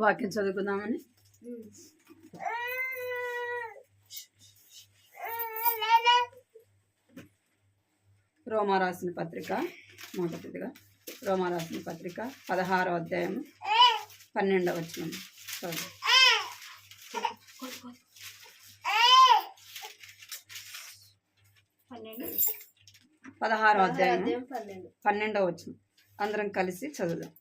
వాక్యం చదువుకుందామని. రోమా రాసిన పత్రిక మొదటిదిగా రోమా రాసిన పత్రిక 16వ అధ్యాయము 12వ వచనం చదువు. 16వ అధ్యాయం 12వ వచనం అందరం కలిసి చదువుదాం.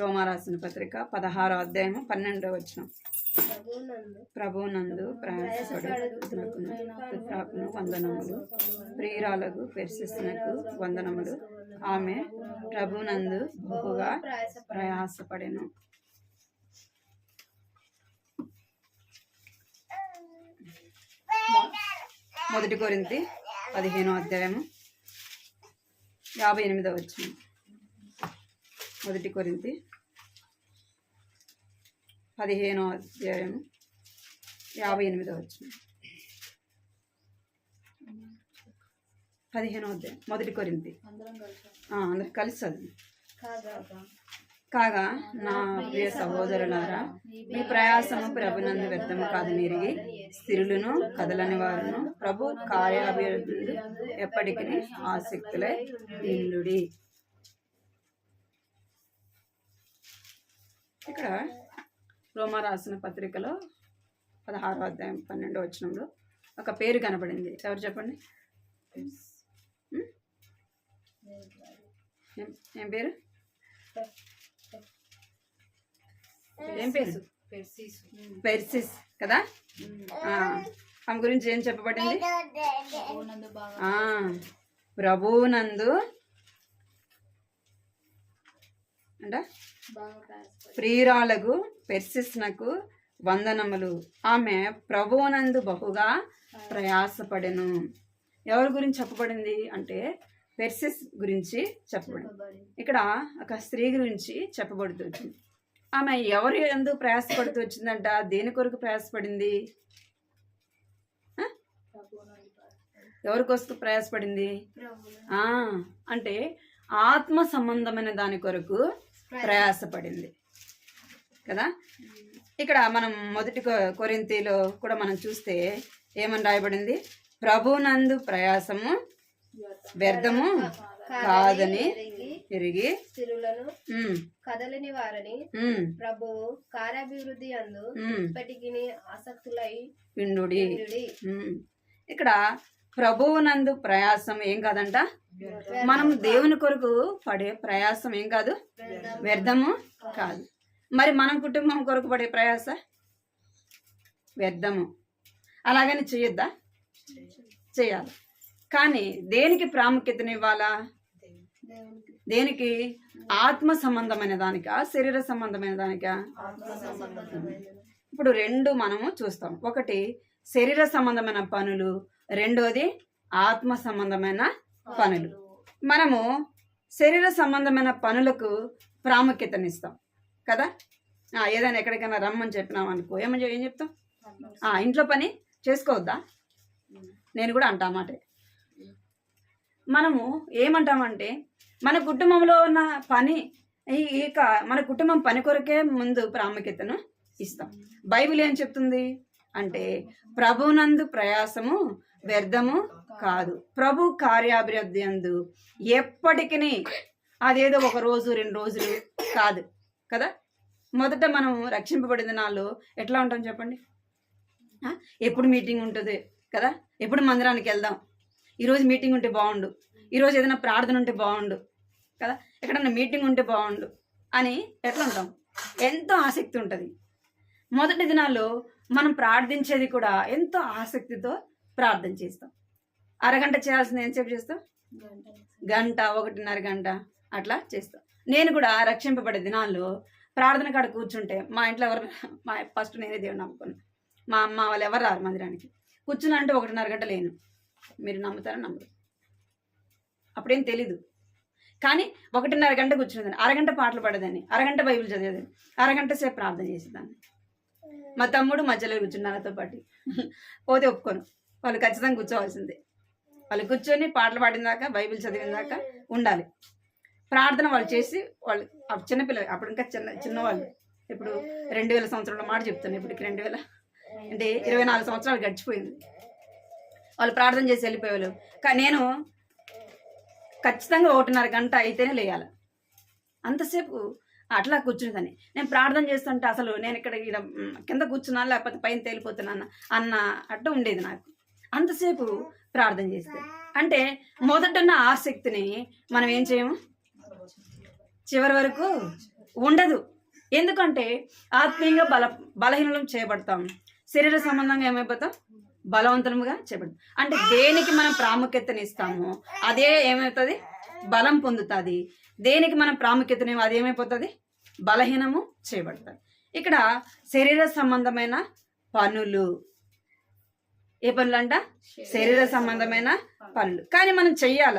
రోమా రాసిన పత్రిక 16వ అధ్యాయం 12వ వచనం. ప్రభువునందు ప్రయాసపడుటకును వందనములు, ప్రియురాలకు పెర్సిస్నకు వందనములు. ఆమె ప్రభువునందు బహుగా ప్రయాసపడెను. మొదటి కొరింథీ 15వ అధ్యాయము 58వ వచనం. మొదటి కొరింథీ 15వ అధ్యాయము 58వ వచనం. 15వ అధ్యాయం మొదటి కొరింథీ అందరు కలిసి చదువు. కాగా నా ప్రియ సహోదరులారా, మీ ప్రయాసము ప్రభునందు వ్యర్థము కాదని ఎరిగి స్థిరులను కదలని వారును ప్రభు కార్యాభివృద్ధి ఎప్పటికీ ఆసక్తులై నిండుడి. ఇక్కడ రోమా రాసిన పత్రికలో 16వ అధ్యాయం 12వ వచనంలో ఒక పేరు కనబడింది. ఎవరు చెప్పండి? ఏం పేరు? ఏం పేరు? పెర్సిస్ కదా. ఆమె గురించి ఏం చెప్పబడింది? ప్రభువునందు అంట ప్రియురాలకు పెర్సిస్నకు వందనములు. ఆమె ప్రభువునందు బహుగా ప్రయాసపడెను. ఎవరి గురించి చెప్పబడింది అంటే పెర్సిస్ గురించి చెప్పబడింది. ఇక్కడ ఒక స్త్రీ గురించి చెప్పబడుతుంది. ఆమె ఎవరు ఎందుకు ప్రయాసపడుతూ వచ్చిందంట? దేని కొరకు ప్రయాసపడింది? ఎవరి కోసం ప్రయాసపడింది? అంటే ఆత్మ సంబంధమైన దాని కొరకు ప్రయాసపడింది కదా. ఇక్కడ మనం మొదటి కొరింథీలో కూడా మనం చూస్తే ఏమని రాయబడింది? ప్రభువునందు ప్రయాసము వ్యర్థము కాదని ఎరిగి కదలని వారని ప్రభువు కార్యాభివృద్ధి అందు ఇప్పటికి ఆసక్తులై పిండుడి. ఇక్కడ ప్రభువునందు ప్రయాసం ఏం కాదంట. మనం దేవుని కొరకు పడే ప్రయాసం ఏం కాదు, వ్యర్థము కాదు. మరి మనం కుటుంబం కొరకు పడే ప్రయాస వ్యర్థము. అలాగని చేయొద్దా? చేయాలి. కానీ దేనికి ప్రాముఖ్యతనివ్వాలా? దేనికి? ఆత్మ సంబంధమైన దానికా, శరీర సంబంధమైన దానికా? ఇప్పుడు రెండు మనము చూస్తాం. ఒకటి శరీర సంబంధమైన పనులు, రెండోది ఆత్మ సంబంధమైన పనులు. మనము శరీర సంబంధమైన పనులకు ప్రాముఖ్యతనిస్తాం కదా. ఏదైనా ఎక్కడికైనా రమ్మని చెప్పినాం అనుకో, ఏం చెప్తాం? ఇంట్లో పని చేసుకోవద్దా? నేను కూడా అంటా మాట. మనము ఏమంటామంటే మన కుటుంబంలో ఉన్న పని మన కుటుంబం పని కొరకే ముందు ప్రాముఖ్యతను ఇస్తాం. బైబిల్ ఏం చెప్తుంది అంటే ప్రభునందు ప్రయాసము వ్యర్థము కాదు, ప్రభు కార్యాభివృద్ధి అందు ఎప్పటికీ. అదేదో ఒక రోజు 2 రోజులు కాదు కదా. మొదట మనం రక్షింపబడిన నాళ్ళు ఎట్లా ఉంటాం చెప్పండి? ఎప్పుడు మీటింగ్ ఉంటుంది కదా, ఎప్పుడు మందిరానికి వెళ్దాం, ఈరోజు మీటింగ్ ఉంటే బాగుండు, ఈరోజు ఏదైనా ప్రార్థన ఉంటే బాగుండు కదా, ఎక్కడన్నా మీటింగ్ ఉంటే బాగుండు అని ఎట్లా ఉంటాం? ఎంతో ఆసక్తి ఉంటుంది. మొదటి దినాల్లో మనం ప్రార్థించేది కూడా ఎంతో ఆసక్తితో ప్రార్థన చేస్తాం. అరగంట చేయాల్సింది ఎంతసేపు చేస్తాం? గంట, 1.5 గంట అట్లా చేస్తాం. నేను కూడా రక్షింపబడే దినాల్లో ప్రార్థన కాడ కూర్చుంటే మా ఇంట్లో ఫస్ట్ నేనే దేవుని నమ్ముకున్నాను. మా అమ్మ వాళ్ళు ఎవరు రారు మందిరానికి. కూర్చున్నా అంటే 1.5 గంట లేను. మీరు నమ్ముతారా? నమ్మరు. అప్పుడేం తెలీదు. కానీ 1.5 గంట కూర్చునేదాన్ని, అరగంట పాటలు పడేదాన్ని, అరగంట బైబిల్ చదివేదాన్ని, అరగంట సేపు ప్రార్థన చేసేదాన్ని. మా తమ్ముడు మధ్యలో కూర్చున్నారు నాతో పాటు. పోతే ఒప్పుకోను, వాళ్ళు ఖచ్చితంగా కూర్చోవలసిందే. వాళ్ళు కూర్చొని పాటలు పాడిన దాకా, బైబిల్ చదివిన దాకా ఉండాలి. ప్రార్థన వాళ్ళు చేసి, వాళ్ళు చిన్నపిల్లలు అప్పుడు ఇంకా చిన్నవాళ్ళు ఇప్పుడు 2000 సంవత్సరాల మాట చెప్తాను. ఇప్పటికి 2000 అంటే 24 సంవత్సరాలు గడిచిపోయింది. వాళ్ళు ప్రార్థన చేసి వెళ్ళిపోయేవాళ్ళు. కానీ నేను ఖచ్చితంగా 1:30 గంట అయితేనే లేయాలి. అంతసేపు అట్లా కూర్చునేదాన్ని. నేను ప్రార్థన చేస్తుంటే అసలు నేను ఇక్కడ కింద కూర్చున్నాను లేకపోతే పైన తేలిపోతున్నాను అన్న అట్టు ఉండేది నాకు, అంతసేపు ప్రార్థన చేస్తే. అంటే మొదటున్న ఆసక్తిని మనం ఏం చేయము, చివరి వరకు ఉండదు. ఎందుకంటే ఆత్మీయంగా బలహీనం చేయబడతాం, శరీర సంబంధంగా ఏమైపోతాం, బలవంతముగా చేయబడతాం. అంటే దేనికి మనం ప్రాముఖ్యతని ఇస్తామో అదే ఏమవుతుంది, బలం పొందుతుంది. దేనికి మనం ప్రాముఖ్యతని అది ఏమైపోతుంది, బలహీనము చేయబడుతుంది. ఇక్కడ శరీర సంబంధమైన పనులు, ఏ పనులు అంట, శరీర సంబంధమైన పనులు. కానీ మనం చెయ్యాల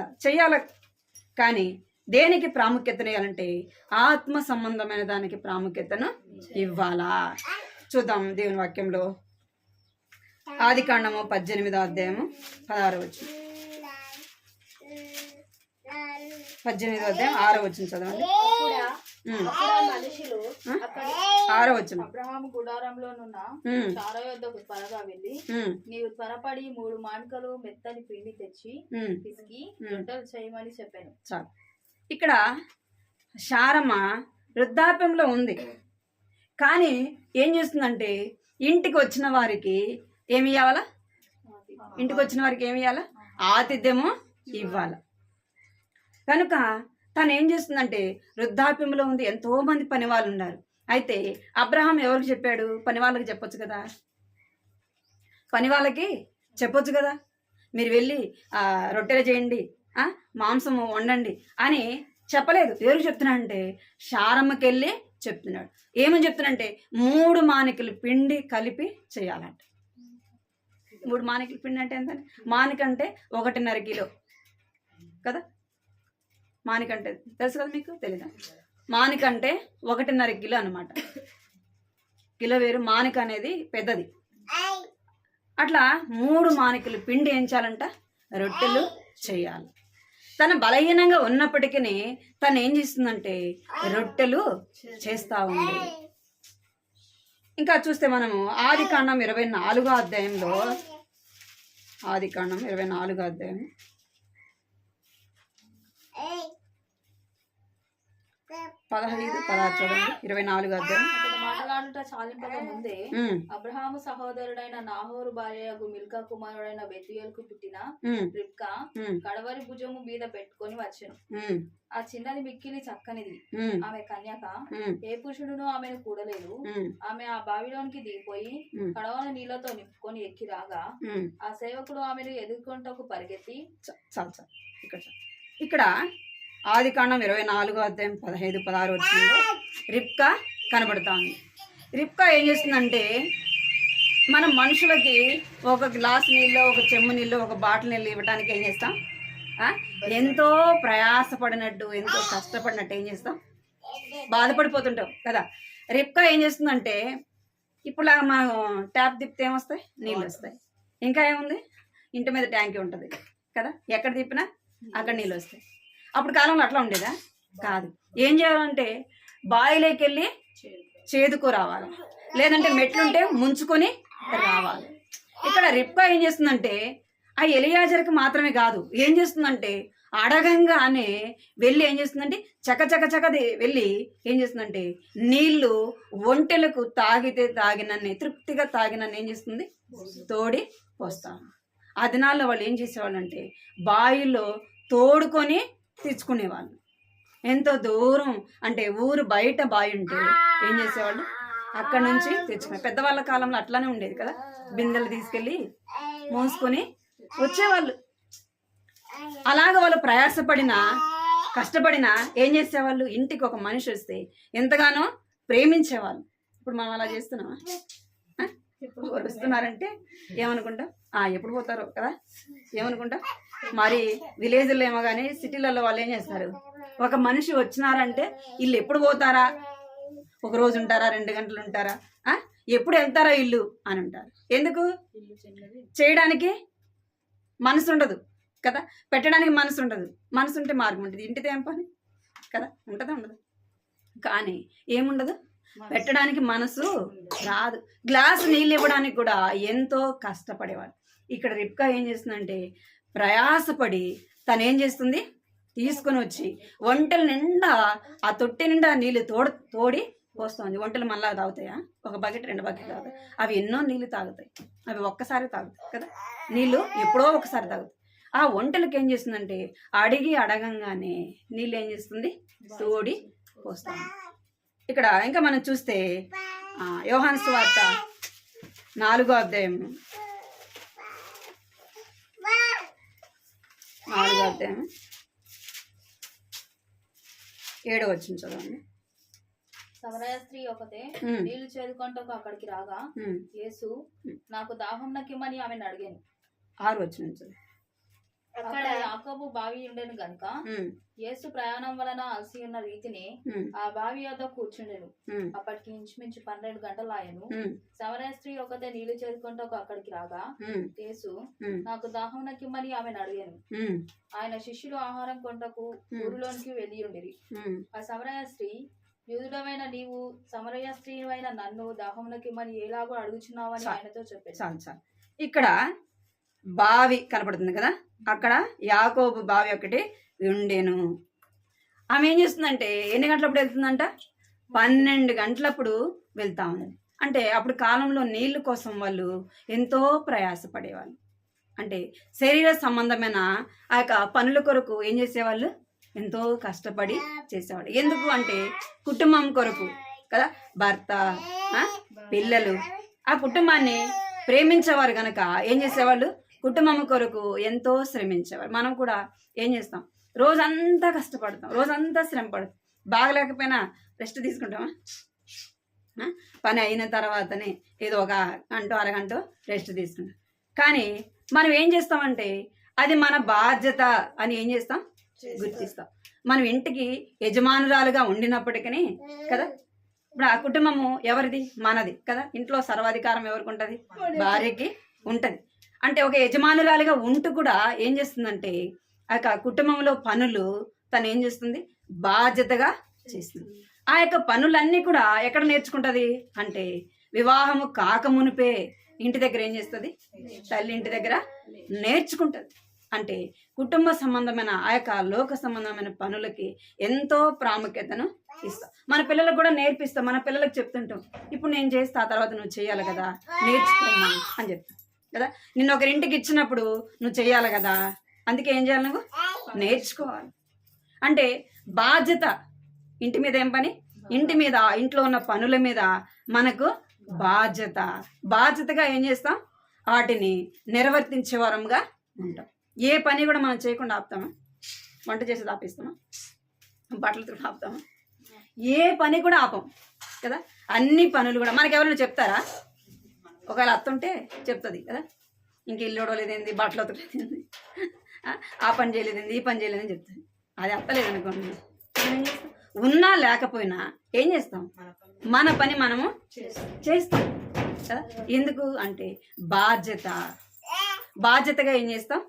కానీ దేనికి ప్రాముఖ్యతను ఇవ్వాలంటే ఆత్మ సంబంధమైన దానికి ప్రాముఖ్యతను ఇవ్వాలా. చూద్దాం దేవుని వాక్యంలో ఆదికాండము 18వ అధ్యాయము 16వ వచనం. 18వ అధ్యాయం 6వ వచనం చదవండి. 6వ వచనం. అబ్రహాము గుడారంలోనున్న సారా యొద్దకు త్వరగా వెళ్ళి, నీవు త్వరపడి 3 మానికలు మెత్తని పిండి తెచ్చి పిసికి రొట్టెలు చేయమని చెప్పాను. చాలు. ఇక్కడ శారమ్మ వృద్ధాప్యంలో ఉంది, కానీ ఏం చేస్తుందంటే ఇంటికి వచ్చిన వారికి ఏమి ఇవ్వాలా, ఆతిథ్యము ఇవ్వాల. కనుక తను ఏం చేస్తుందంటే వృద్ధాప్యంలో ఉంది, ఎంతో మంది పని వాళ్ళు ఉన్నారు. అయితే అబ్రహాం ఎవరికి చెప్పాడు, పని వాళ్ళకి చెప్పొచ్చు కదా, మీరు వెళ్ళి రొట్టెలు చేయండి, మాంసము వండండి అని చెప్పలేదు. ఎవరికి చెప్తున్నాడంటే శారమ్మకి వెళ్ళి చెప్తున్నాడు. ఏమని చెప్తున్నాడంటే 3 మానికలు పిండి కలిపి చేయాలంట. 3 మానికలు పిండి అంటే ఎంత, మానికంటే 1.5 కిలో కదా, మానికంటే తెలుసు కదా మీకు, తెలీదా? మానికంటే 1.5 కిలో అనమాట. కిలో వేరు, మానిక అనేది పెద్దది. అట్లా 3 మానికలు పిండి ఏం చేయాలంట, రొట్టెలు చేయాలి. తన బలహీనంగా ఉన్నప్పటికీ తను ఏం చేస్తుందంటే రొట్టెలు చేస్తూ ఉంది. ఇంకా చూస్తే మనము ఆదికాండం 24వ అధ్యాయంలో, ఆదికాండం 24వ అధ్యాయం 15-16 చూడండి. 24వ అధ్యాయం. మాట్లాడుట చాలింపక ముందే అబ్రహాము సహోదరుడైన నాహోరు భార్యకు మిల్కా కుమారుడైన బెతుయేలుకు పుట్టిన రిబ్కా కడవరి భుజము మీద పెట్టుకొని వచ్చెను. ఆ చిన్నది మిక్కిలి చక్కనిది, ఆమె కన్యక, ఏ పురుషుడును ఆమెను కూడలేదు. ఆమె ఆ బావిలోనికి దిగిపోయి కడవను నీళ్లతో నింపుకొని ఎక్కి రాగా ఆ సేవకుడు ఆమెను ఎదుర్కొంటకు పరిగెత్తి. ఇక్కడ ఆదికాండం 24వ అధ్యాయం 15-16 వచ్చిందో రిబ్కా కనబడతా ఉంది. రిబ్కా ఏం చేస్తుందంటే, మనం మనుషులకి ఒక గ్లాస్ నీళ్ళు, ఒక చెమ్ము నీళ్ళు, ఒక బాటిల్ నీళ్ళు ఇవ్వడానికి ఏం చేస్తాం, ఎంతో ప్రయాసపడినట్టు, ఎంతో కష్టపడినట్టు ఏం చేస్తాం, బాధపడిపోతుంటాం కదా. రిబ్కా ఏం చేస్తుందంటే, ఇప్పుడు మనం ట్యాప్ తిప్పితే ఏమొస్తాయి, నీళ్ళు వస్తాయి. ఇంకా ఏముంది, ఇంటి మీద ట్యాంకీ ఉంటుంది కదా, ఎక్కడ తిప్పినా అక్కడ నీళ్ళు వస్తాయి. అప్పుడు కాలంలో అట్లా ఉండేదా, కాదు. ఏం చేయాలంటే బావిలోకి వెళ్ళి చేదుకో రావాలి, లేదంటే మెట్లుంటే ముంచుకొని రావాలి. ఇక్కడ రిబ్కా ఏం చేస్తుందంటే ఆ ఎలియాజర్కి మాత్రమే కాదు, ఏం చేస్తుందంటే అడగంగానే వెళ్ళి ఏం చేస్తుందంటే చకచకది వెళ్ళి ఏం చేస్తుందంటే నీళ్లు ఒంటెలకు తాగితే తాగినన్ని, తృప్తిగా తాగినన్ని ఏం చేస్తుంది, తోడి పోస్తాను. ఆ దినాల్లో వాళ్ళు ఏం చేసేవాళ్ళు అంటే బావిలో తోడుకొని తెచ్చుకునేవాళ్ళు. ఎంతో దూరం అంటే ఊరు బయట బావి ఉంటే ఏం చేసేవాళ్ళు, అక్కడ నుంచి తెచ్చుకునే. పెద్దవాళ్ళ కాలంలో అట్లానే ఉండేది కదా, బిందెలు తీసుకెళ్ళి మోసుకొని వచ్చేవాళ్ళు. అలాగ వాళ్ళు ప్రయాసపడినా కష్టపడినా ఏం చేసేవాళ్ళు, ఇంటికి ఒక మనిషి వస్తే ఎంతగానో ప్రేమించేవాళ్ళు. ఇప్పుడు మనం అలా చేస్తున్నామా? ఎప్పుడు వస్తున్నారంటే ఏమనుకుంటాం, ఎప్పుడు పోతారో కదా ఏమనుకుంటాం. మరి విలేజ్లో ఏమో కానీ సిటీలలో వాళ్ళు ఏం చేస్తారు, ఒక మనిషి వచ్చినారంటే వీళ్ళు ఎప్పుడు పోతారా, ఒక రోజు ఉంటారా, 2 గంటలు ఉంటారా, ఎప్పుడు వెళ్తారా ఇల్లు అని ఉంటారు. ఎందుకు, చేయడానికి మనసు ఉండదు కదా, పెట్టడానికి మనసు ఉండదు. మనసు ఉంటే మార్గం ఉంటుంది, ఇంటితో ఏం పని కదా, ఉంటుందా ఉండదు. కానీ ఏముండదు, పెట్టడానికి మనసు రాదు. గ్లాసు నీళ్ళు ఇవ్వడానికి కూడా ఎంతో కష్టపడేవాడు. ఇక్కడ రిబ్కా ఏం చేస్తుందంటే ప్రయాసపడి తను ఏం చేస్తుంది, తీసుకొని వచ్చి ఒంటెల నిండా ఆ తొట్టె నిండా నీళ్ళు తోడి పోస్తుంది. ఒంటెలు మళ్ళా తాగుతాయా? ఒక బకెట్ 2 బకెట్ తాగుతాయి. అవి ఎన్నో నీళ్ళు తాగుతాయి. అవి ఒక్కసారి తాగుతాయి కదా, నీళ్ళు ఎప్పుడో ఒకసారి తాగుతాయి. ఆ ఒంటెలకు ఏం చేస్తుందంటే అడగంగానే నీళ్ళు ఏం చేస్తుంది, తోడి పోస్తాం. ఇక్కడ ఇంకా మనం చూస్తే యోహాను సువార్త 4వ అధ్యాయం 7వ వచనం చదవండి. సమరయ స్త్రీ ఒకతే నీళ్లు చేదుకుంటూ అక్కడికి రాగా యేసు నాకు దాహం నకిమ్మని ఆమెను అడిగాను. 6వ వచనం చదవండి. అక్కడ యాకోబు బావి ఉండేను గనుక యేసు ప్రయాణం వలన అలసి ఉన్న రీతిని ఆ బావి వద్ద కూర్చుండెను. అప్పటికి ఇంచుమించు 12 గంటలు ఆయను. సమరయ స్త్రీ ఒకతే నీళ్లు చేదుకుంటూ అక్కడికి రాగా యేసు నాకు దాహం నకిమ్మని ఆమెను అడిగాను. ఆయన శిష్యులు ఆహారం కొంటకు ఊరిలోనికి వెళ్ళి ఉండిరి. ఆ సమరయ స్త్రీ, యూదుడమైన నీవు సమరయ స్త్రీ అయిన నన్ను దాహమునకిమ్మని ఎలాగో అడుగుచున్నావని ఆయనతో చెప్పాను. చాలు. ఇక్కడ బావి కనపడుతుంది కదా, అక్కడ యాకోబు బావి ఒకటి ఉండేను. ఆమె ఏం చేస్తుందంటే ఎన్ని గంటలప్పుడు వెళ్తుందంట, 12 గంటలప్పుడు వెళ్తా ఉంది. అంటే అప్పుడు కాలంలో నీళ్లు కోసం వాళ్ళు ఎంతో ప్రయాసపడేవాళ్ళు. అంటే శరీర సంబంధమైన ఆ యొక్క పనుల కొరకు ఏం చేసేవాళ్ళు, ఎంతో కష్టపడి చేసేవాడు. ఎందుకు అంటే కుటుంబం కొరకు కదా, భర్త పిల్లలు ఆ కుటుంబాన్ని ప్రేమించేవారు కనుక ఏం చేసేవాళ్ళు, కుటుంబం కొరకు ఎంతో శ్రమించేవారు. మనం కూడా ఏం చేస్తాం, రోజంతా కష్టపడతాం, రోజంతా శ్రమ పడతాం. బాగలేకపోయినా రెస్ట్ తీసుకుంటామా? పని అయిన తర్వాతనే ఏదో 1 గంట అరగంట రెస్ట్ తీసుకుంటాం. కానీ మనం ఏం చేస్తామంటే అది మన బాధ్యత అని ఏం చేస్తాం, గుర్తిస్తాం. మనం ఇంటికి యజమానురాలుగా ఉండినప్పటికీ కదా, ఇప్పుడు ఆ కుటుంబము ఎవరిది, మనది కదా. ఇంట్లో సర్వాధికారం ఎవరికి ఉంటుంది, భార్యకి ఉంటుంది. అంటే ఒక యజమానురాలుగా ఉంటూ కూడా ఏం చేస్తుందంటే ఆ యొక్క కుటుంబంలో పనులు తను ఏం చేస్తుంది, బాధ్యతగా చేస్తుంది. ఆ యొక్క పనులన్నీ కూడా ఎక్కడ నేర్చుకుంటుంది అంటే వివాహము కాకమునిపే ఇంటి దగ్గర ఏం చేస్తుంది, తల్లి ఇంటి దగ్గర నేర్చుకుంటుంది. అంటే కుటుంబ సంబంధమైన ఆ యొక్క లోక సంబంధమైన పనులకి ఎంతో ప్రాముఖ్యతను ఇస్తాం. మన పిల్లలకు కూడా నేర్పిస్తాం. మన పిల్లలకు చెప్తుంటాం, ఇప్పుడు నేను చేస్తా, ఆ తర్వాత నువ్వు చేయాలి కదా, నేర్చుకోమా అని చెప్తాం కదా. నిన్ను ఒకరింటికి ఇచ్చినప్పుడు నువ్వు చేయాలి కదా, అందుకే ఏం చేయాలి, నువ్వు నేర్చుకోవాలి. అంటే బాధ్యత, ఇంటి మీద ఏం పని, ఇంటి మీద ఇంట్లో ఉన్న పనుల మీద మనకు బాధ్యతగా ఏం చేస్తాం, వాటిని నిర్వర్తించే వారంగా ఉంటాం. ఏ పని కూడా మనం చేయకుండా ఆపుతామా? వంట చేసేది ఆపేస్తామా? బట్టలతో ఆపుతామా? ఏ పని కూడా ఆపం కదా. అన్ని పనులు కూడా మనకి ఎవరైనా చెప్తారా? ఒకవేళ అత్తుంటే చెప్తుంది కదా, ఇంక ఇల్లు ఓడలేదేంది, బట్టలు ఉతకలేదేంది, ఆ పని చేయలేదేంది, ఈ పని చేయలేదని చెప్తుంది. అది అత్తలేదు అనుకోండి, ఉన్నా లేకపోయినా ఏం చేస్తాం, మన పని మనము చేస్తాం కదా. ఎందుకు అంటే బాధ్యతగా ఏం చేస్తాం,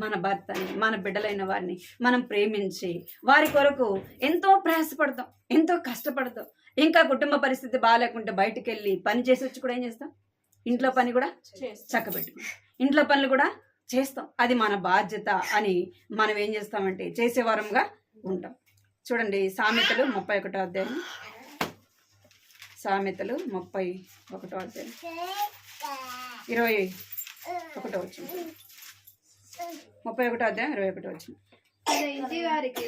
మన భర్తని, మన బిడ్డలైన వారిని మనం ప్రేమించి వారి కొరకు ఎంతో ప్రయాసపడతాం, ఎంతో కష్టపడతాం. ఇంకా కుటుంబ పరిస్థితి బాగాలేకుంటే బయటికి వెళ్ళి పని చేసి వచ్చి కూడా ఏం చేస్తాం, ఇంట్లో పని కూడా చక్కబెట్టుకుంటాం, ఇంట్లో పనులు కూడా చేస్తాం. అది మన బాధ్యత అని మనం ఏం చేస్తామంటే చేసేవారంగా ఉంటాం. చూడండి, సామెతలు 31వ అధ్యాయం, సామెతలు 31వ అధ్యాయం 21వ వచనం, 31వ అధ్యాయం 21వ వచనం. ఇంటి వారికి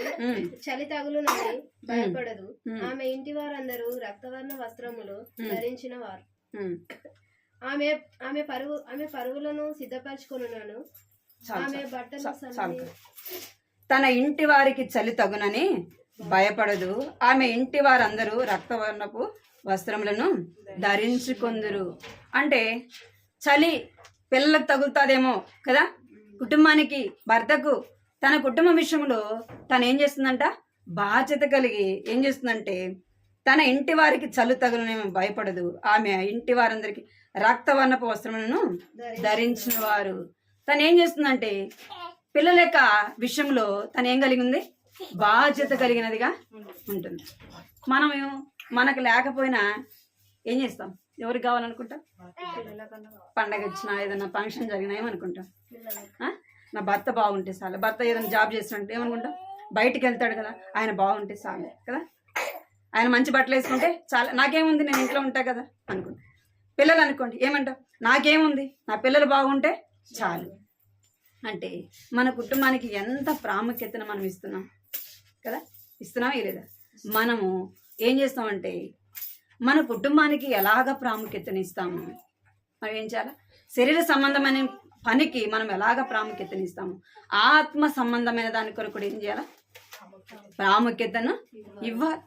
చలి తగులునని భయపడదు. ఆమె ఇంటి వారందరూ రక్తవర్ణ వస్త్రములు ధరించిన వారు. ఆమె పరువులను సిద్ధపరచుకొనును. ఆమె బట్టలు తన ఇంటి వారికి చలి తగునని భయపడదు. ఆమె ఇంటి వారందరూ రక్తవర్ణపు వస్త్రములను ధరించుకొందురు. అంటే చలి పిల్లలకు తగులుతాదేమో కదా, కుటుంబానికి, భర్తకు, తన కుటుంబ విషయంలో తను ఏం చేస్తుందంట, బాధ్యత కలిగి ఏం చేస్తుందంటే తన ఇంటి వారికి చలి తగులనేమో భయపడదు. ఆమె ఇంటి వారందరికి రక్తవర్ణపు వస్త్రములను ధరించిన వారు. తను ఏం చేస్తుందంటే పిల్లల యొక్క విషయంలో తను ఏం కలిగి ఉంది, బాధ్యత కలిగినదిగా ఉంటుంది. మనం మనకు లేకపోయినా ఏం చేస్తాం? ఎవరికి కావాలనుకుంటాం? పండగ వచ్చినా ఏదైనా ఫంక్షన్ జరిగినా ఏమనుకుంటాం? నా భర్త బాగుంటే చాలు. భర్త ఏదైనా జాబ్ చేస్తుంటే ఏమనుకుంటాం? బయటికి వెళ్తాడు కదా, ఆయన బాగుంటే చాలు కదా, ఆయన మంచి బట్టలు వేసుకుంటే చాలా, నాకేముంది, నేను ఇంట్లో ఉంటా కదా అనుకుంటా. పిల్లలు అనుకోండి, ఏమంటాం? నాకేముంది, నా పిల్లలు బాగుంటే చాలు. అంటే మన కుటుంబానికి ఎంత ప్రాముఖ్యతను మనం ఇస్తున్నాం కదా, ఇస్తున్నామా లేదా? మనము ఏం చేస్తామంటే మన కుటుంబానికి ఎలాగ ప్రాముఖ్యతని ఇస్తాము, మనం ఏం చేయాలి? శరీర సంబంధమైన పనికి మనం ఎలాగ ప్రాముఖ్యతని ఇస్తాము, ఆత్మ సంబంధమైన దాని కొరకు కూడా ఏం చేయాలి? ప్రాముఖ్యతను ఇవ్వాలి.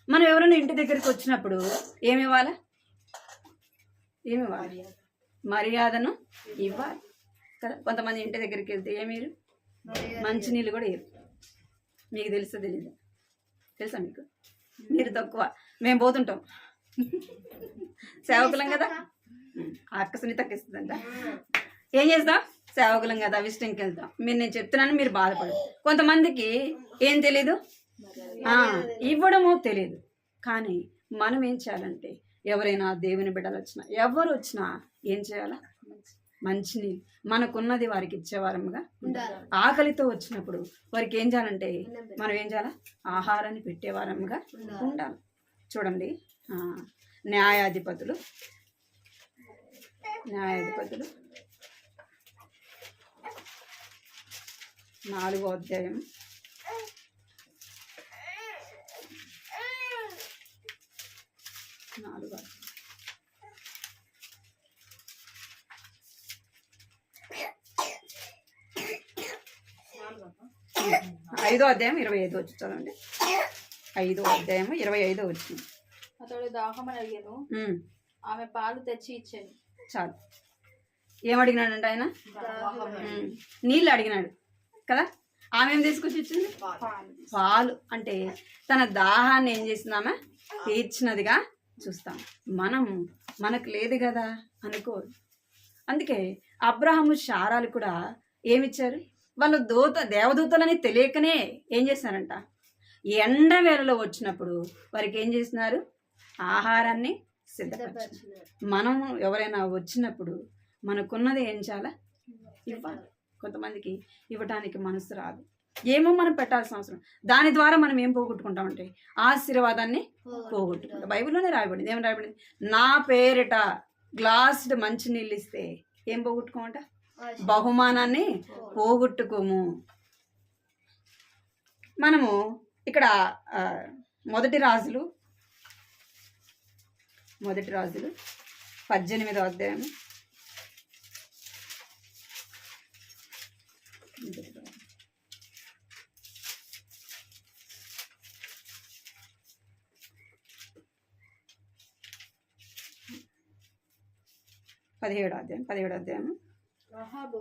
మనం ఎవరైనా ఇంటి దగ్గరికి వచ్చినప్పుడు ఏమి ఇవ్వాలి? మర్యాదను ఇవ్వాలి కదా. కొంతమంది ఇంటి దగ్గరికి వెళ్తే ఏమీరు? మంచినీళ్ళు కూడా ఇవ్వరు. మీకు తెలుసా తెలీదు? తెలుసా మీకు? మీరు తక్కువ, మేము పోతుంటాం, సేవకులం కదా. అక్క సునీతకి ఇస్తుందంట. ఏం చేస్తాం? సేవకులం కదా, విజిటింగ్కి వెళ్తాం. నేను చెప్తున్నాను, మీరు బాధపడరు. కొంతమందికి ఏం తెలీదు, ఇవ్వడము తెలియదు. కానీ మనం ఏం చేయాలంటే ఎవరైనా దేవుని బిడ్డలు వచ్చినా, ఎవరు వచ్చినా ఏం చేయాలా? మంచినీళ్ళు మనకున్నది వారికి ఇచ్చేవారముగా ఉండాలి. ఆకలితో వచ్చినప్పుడు వారికి ఏం చేయాలంటే మనం ఏం చేయాలా? ఆహారాన్ని పెట్టేవారముగా ఉండాలి. చూడండి, న్యాయాధిపతులు 4వ అధ్యాయం 5వ అధ్యాయం 25 వచ్చి చదవండి. 5వ అధ్యాయం 25 వచ్చింది. అతడు దాహమని అడిగాను, ఆమె పాలు తెచ్చి ఇచ్చాను. చాలు. ఏమడిగినాడంటే ఆయన? నీళ్ళు అడిగినాడు కదా. ఆమె ఏం తీసుకొచ్చి ఇచ్చింది? పాలు. అంటే తన దాహాన్ని ఏం చేసిందామా? తీర్చినదిగా చూస్తాం. మనకు లేదు కదా అనుకోరు. అందుకే అబ్రహాము శారాలు కూడా ఏమిచ్చారు? వాళ్ళు దేవదూతలని తెలియకనే ఏం చేశారంట? ఎండ వేళలో వచ్చినప్పుడు వారికి ఏం చేసినారు? ఆహారాన్ని సిద్ధపరిచారు. మనం ఎవరైనా వచ్చినప్పుడు మనకున్నది ఏం చేయాలా? ఇవ్వాలి. కొంతమందికి ఇవ్వటానికి మనసు రాదు, ఏమో మనం పెట్టాల్సిన అవసరం. దాని ద్వారా మనం ఏం పోగొట్టుకుంటామంటే ఆశీర్వాదాన్ని పోగొట్టుకుంటాం. బైబిల్లోనే రాయబడింది. ఏమని రాయబడింది? నా పేరిట గ్లాసుడ్ మంచి నీళ్ళు ఇస్తే ఏం పోగొట్టుకోమంట? బహుమానాన్ని పోగొట్టుకోము. మనము ఇక్కడ మొదటి రాజులు 18వ అధ్యాయం 17వ అధ్యాయం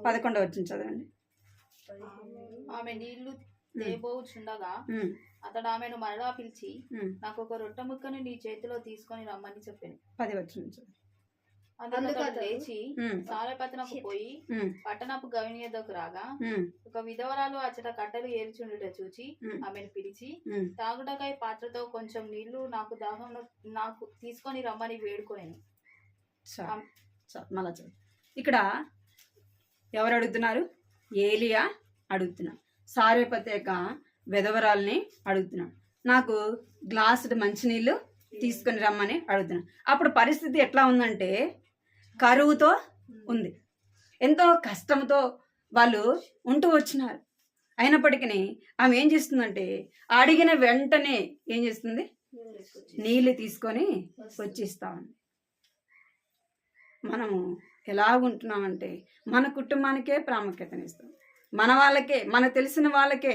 11వ వచ్చింది చదవండి. ఆమె నీళ్లు తేబోచుండగా అతడు ఆమెను మరలా పిలిచి, నాకు ఒక రొట్టె ముక్కను నీ చేతిలో తీసుకొని రమ్మని చెప్పాను. 10 వచ్చింది. అందుకు లేచి సారెపతనకు పోయి పట్టణపు గవిని యొద్దకు రాగా, ఒక విధవరాలు అచ్చట కట్టెలు ఏర్చుండుట చూచి ఆమెను పిలిచి, తాగుటకై పాత్రతో కొంచెం నీళ్లు నాకు తీసుకొని రమ్మని వేడుకొనేను. మళ్ళా ఇక్కడ ఎవరు అడుగుతున్నారు? ఏలియా అడుగుతున్నాడు. సారెపత యొక్క విధవరాల్ని అడుగుతున్నాడు, నాకు గ్లాసుడు మంచినీళ్ళు తీసుకొని రమ్మని అడుగుతున్నాడు. అప్పుడు పరిస్థితి ఎట్లా ఉందంటే కరువుతో ఉంది. ఎంతో కష్టంతో వాళ్ళు ఉంటూ వచ్చినారు. అయినప్పటికీ ఆమె ఏం చేస్తుందంటే అడిగిన వెంటనే ఏం చేస్తుంది? నీళ్ళు తీసుకొని వచ్చిస్తామని. మనము ఎలాగుంటున్నామంటే మన కుటుంబానికే ప్రాముఖ్యతనిస్తాం, మన వాళ్ళకే, మనకు తెలిసిన వాళ్ళకే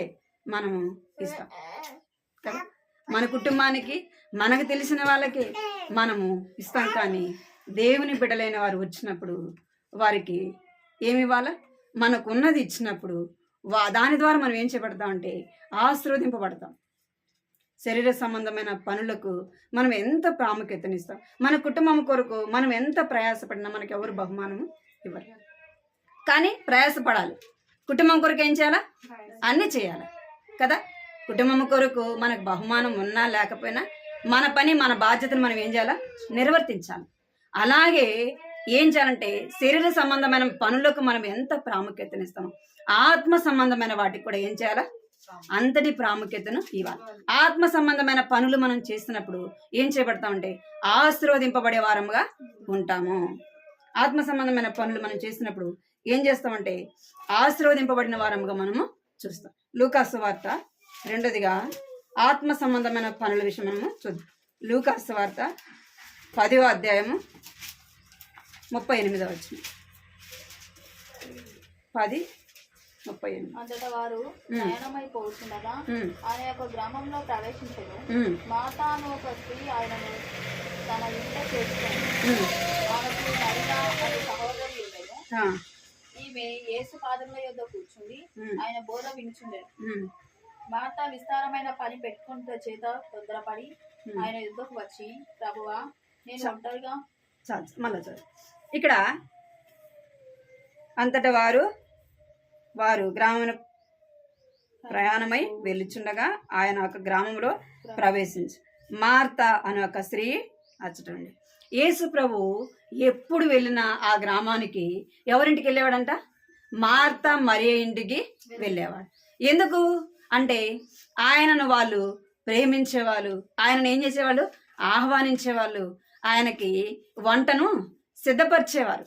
మనము ఇస్తాం కదా. మన కుటుంబానికి, మనకు తెలిసిన వాళ్ళకే మనము ఇస్తాం. కానీ దేవుని బిడ్డలైన వారు వచ్చినప్పుడు వారికి ఏమి ఇవ్వాలా? మనకున్నది ఇచ్చినప్పుడు దాని ద్వారా మనం ఏం చేయబడతామంటే ఆశీర్వదింపబడతాం. శరీర సంబంధమైన పనులకు మనం ఎంత ప్రాముఖ్యతనిస్తాం, మన కుటుంబం కొరకు మనం ఎంత ప్రయాసపడినా మనకు ఎవరు బహుమానము ఇవ్వరు. కానీ ప్రయాసపడాలి. కుటుంబం కొరకు ఏం చేయాలా? అన్నీ చేయాలి కదా. కుటుంబం కొరకు మనకు బహుమానం ఉన్నా లేకపోయినా మన పని మన బాధ్యతను మనం ఏం చేయాలా? నిర్వర్తించాలి. అలాగే ఏం చేయాలంటే శరీర సంబంధమైన పనులకు మనం ఎంత ప్రాముఖ్యతనిస్తామో ఆత్మ సంబంధమైన వాటికి కూడా ఏం చేయాలా? అంతటి ప్రాముఖ్యతను ఇవ్వాలి. ఆత్మ సంబంధమైన పనులు మనం చేస్తున్నప్పుడు ఏం చేయబడతామంటే ఆశీర్వదింపబడే వారముగా ఉంటాము. ఆత్మ సంబంధమైన పనులు మనం చేసినప్పుడు ఏం చేస్తామంటే ఆశీర్వదింపబడిన వారముగా మనము చూస్తాం. లూకాసు వార్త 2దిగా ఆత్మ సంబంధమైన పనుల విషయం మనము చూద్దాం. లూకాసు వార్త 10వ అధ్యాయము 38వ వచనం. 10:38. అంతటా వారు ప్రయాణమైపోతుండగా ఆయన యొక్క గ్రామంలో ప్రవేశించను. మాతా అను ఒక స్త్రీ ఆయనను తన ఇంట చేసుకొని ఆమెకు మరియా అనే సహోదరి ఉండెను. ఈమె యేసు పాదముల యొద్ద కూర్చుండి ఆయన బోధ వినుచుండెను. మార్తా విస్తారమైన పని పెట్టుకుంటే చేత తొందరపడి ఆయన యుద్ధకు వచ్చి, ప్రభువా నేను ఒంటరిగా మళ్ళా ఇక్కడ అంతటా వారు గ్రామం ప్రయాణమై వెళ్ళుచుండగా ఆయన ఒక గ్రామంలో ప్రవేశించి మార్త అనే ఒక స్త్రీ అచ్చటండి. యేసు ప్రభు ఎప్పుడు వెళ్ళినా ఆ గ్రామానికి ఎవరింటికి వెళ్ళేవాడంట? మార్త మరియ ఇంటికి వెళ్ళేవాడు. ఎందుకు అంటే ఆయనను వాళ్ళు ప్రేమించేవాళ్ళు, ఆయనను ఏం చేసేవాళ్ళు? ఆహ్వానించేవాళ్ళు, ఆయనకి వంటను సిద్ధపరిచేవారు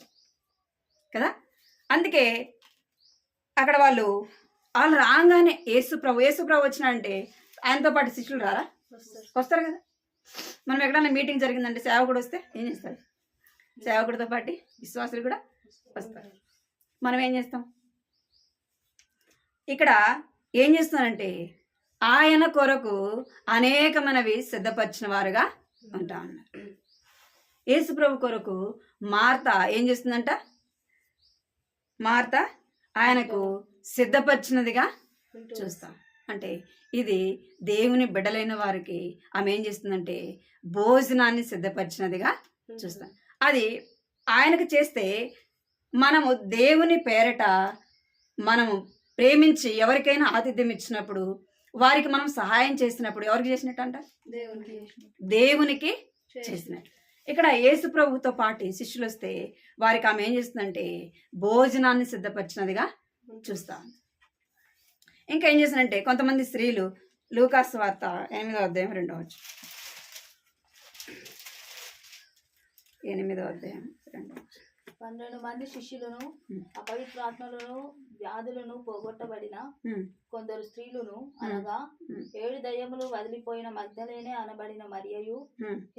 కదా. అందుకే అక్కడ వాళ్ళు రాగానే యేసు ప్రభు వచ్చినాడంటే ఆయనతో పాటు శిష్యులు రారా? వస్తారు కదా. మనం ఎక్కడన్నా మీటింగ్ జరిగిందంటే సేవకుడు వస్తే ఏం చేస్తారు? సేవకుడితో పాటు విశ్వాసులు కూడా వస్తారు. మనం ఏం చేస్తాం? ఇక్కడ ఏం చేస్తున్నారంటే ఆయన కొరకు అనేకమైనవి సిద్ధపరిచిన వారుగా ఉంటా ఉన్నారు. యేసు ప్రభు కొరకు మార్త ఏం చేస్తుందంట? మార్త ఆయనకు సిద్ధపరిచినదిగా చూస్తాం. అంటే ఇది దేవుని బిడ్డలైన వారికి ఆమె ఏం చేస్తుందంటే భోజనాన్ని సిద్ధపరిచినదిగా చూస్తాం. అది ఆయనకు చేస్తే మనము దేవుని పేరట మనము ప్రేమించి ఎవరికైనా ఆతిథ్యం ఇచ్చినప్పుడు, వారికి మనం సహాయం చేసినప్పుడు ఎవరికి చేసినట్టు అంట? దేవునికి చేసినట్టు. ఇక్కడ యేసు ప్రభుతో పాటు శిష్యులు వస్తే వారికి ఆమె ఏం చేస్తుందంటే భోజనాన్ని సిద్ధపరిచినదిగా చూస్తాం. ఇంకా ఏం చేస్తుందంటే కొంతమంది స్త్రీలు లూకాసు వార్త 8వ అధ్యాయం 2వ వచనం. 8వ అధ్యాయం 2వ వచనం. 12 మంది శిష్యులను అపవిత్రాత్మలను వ్యాధులను పోగొట్టబడిన కొందరు స్త్రీలను అనగా 7 దయ్యములు వదిలిపోయిన మగ్దలేనే అనబడిన మరియయు,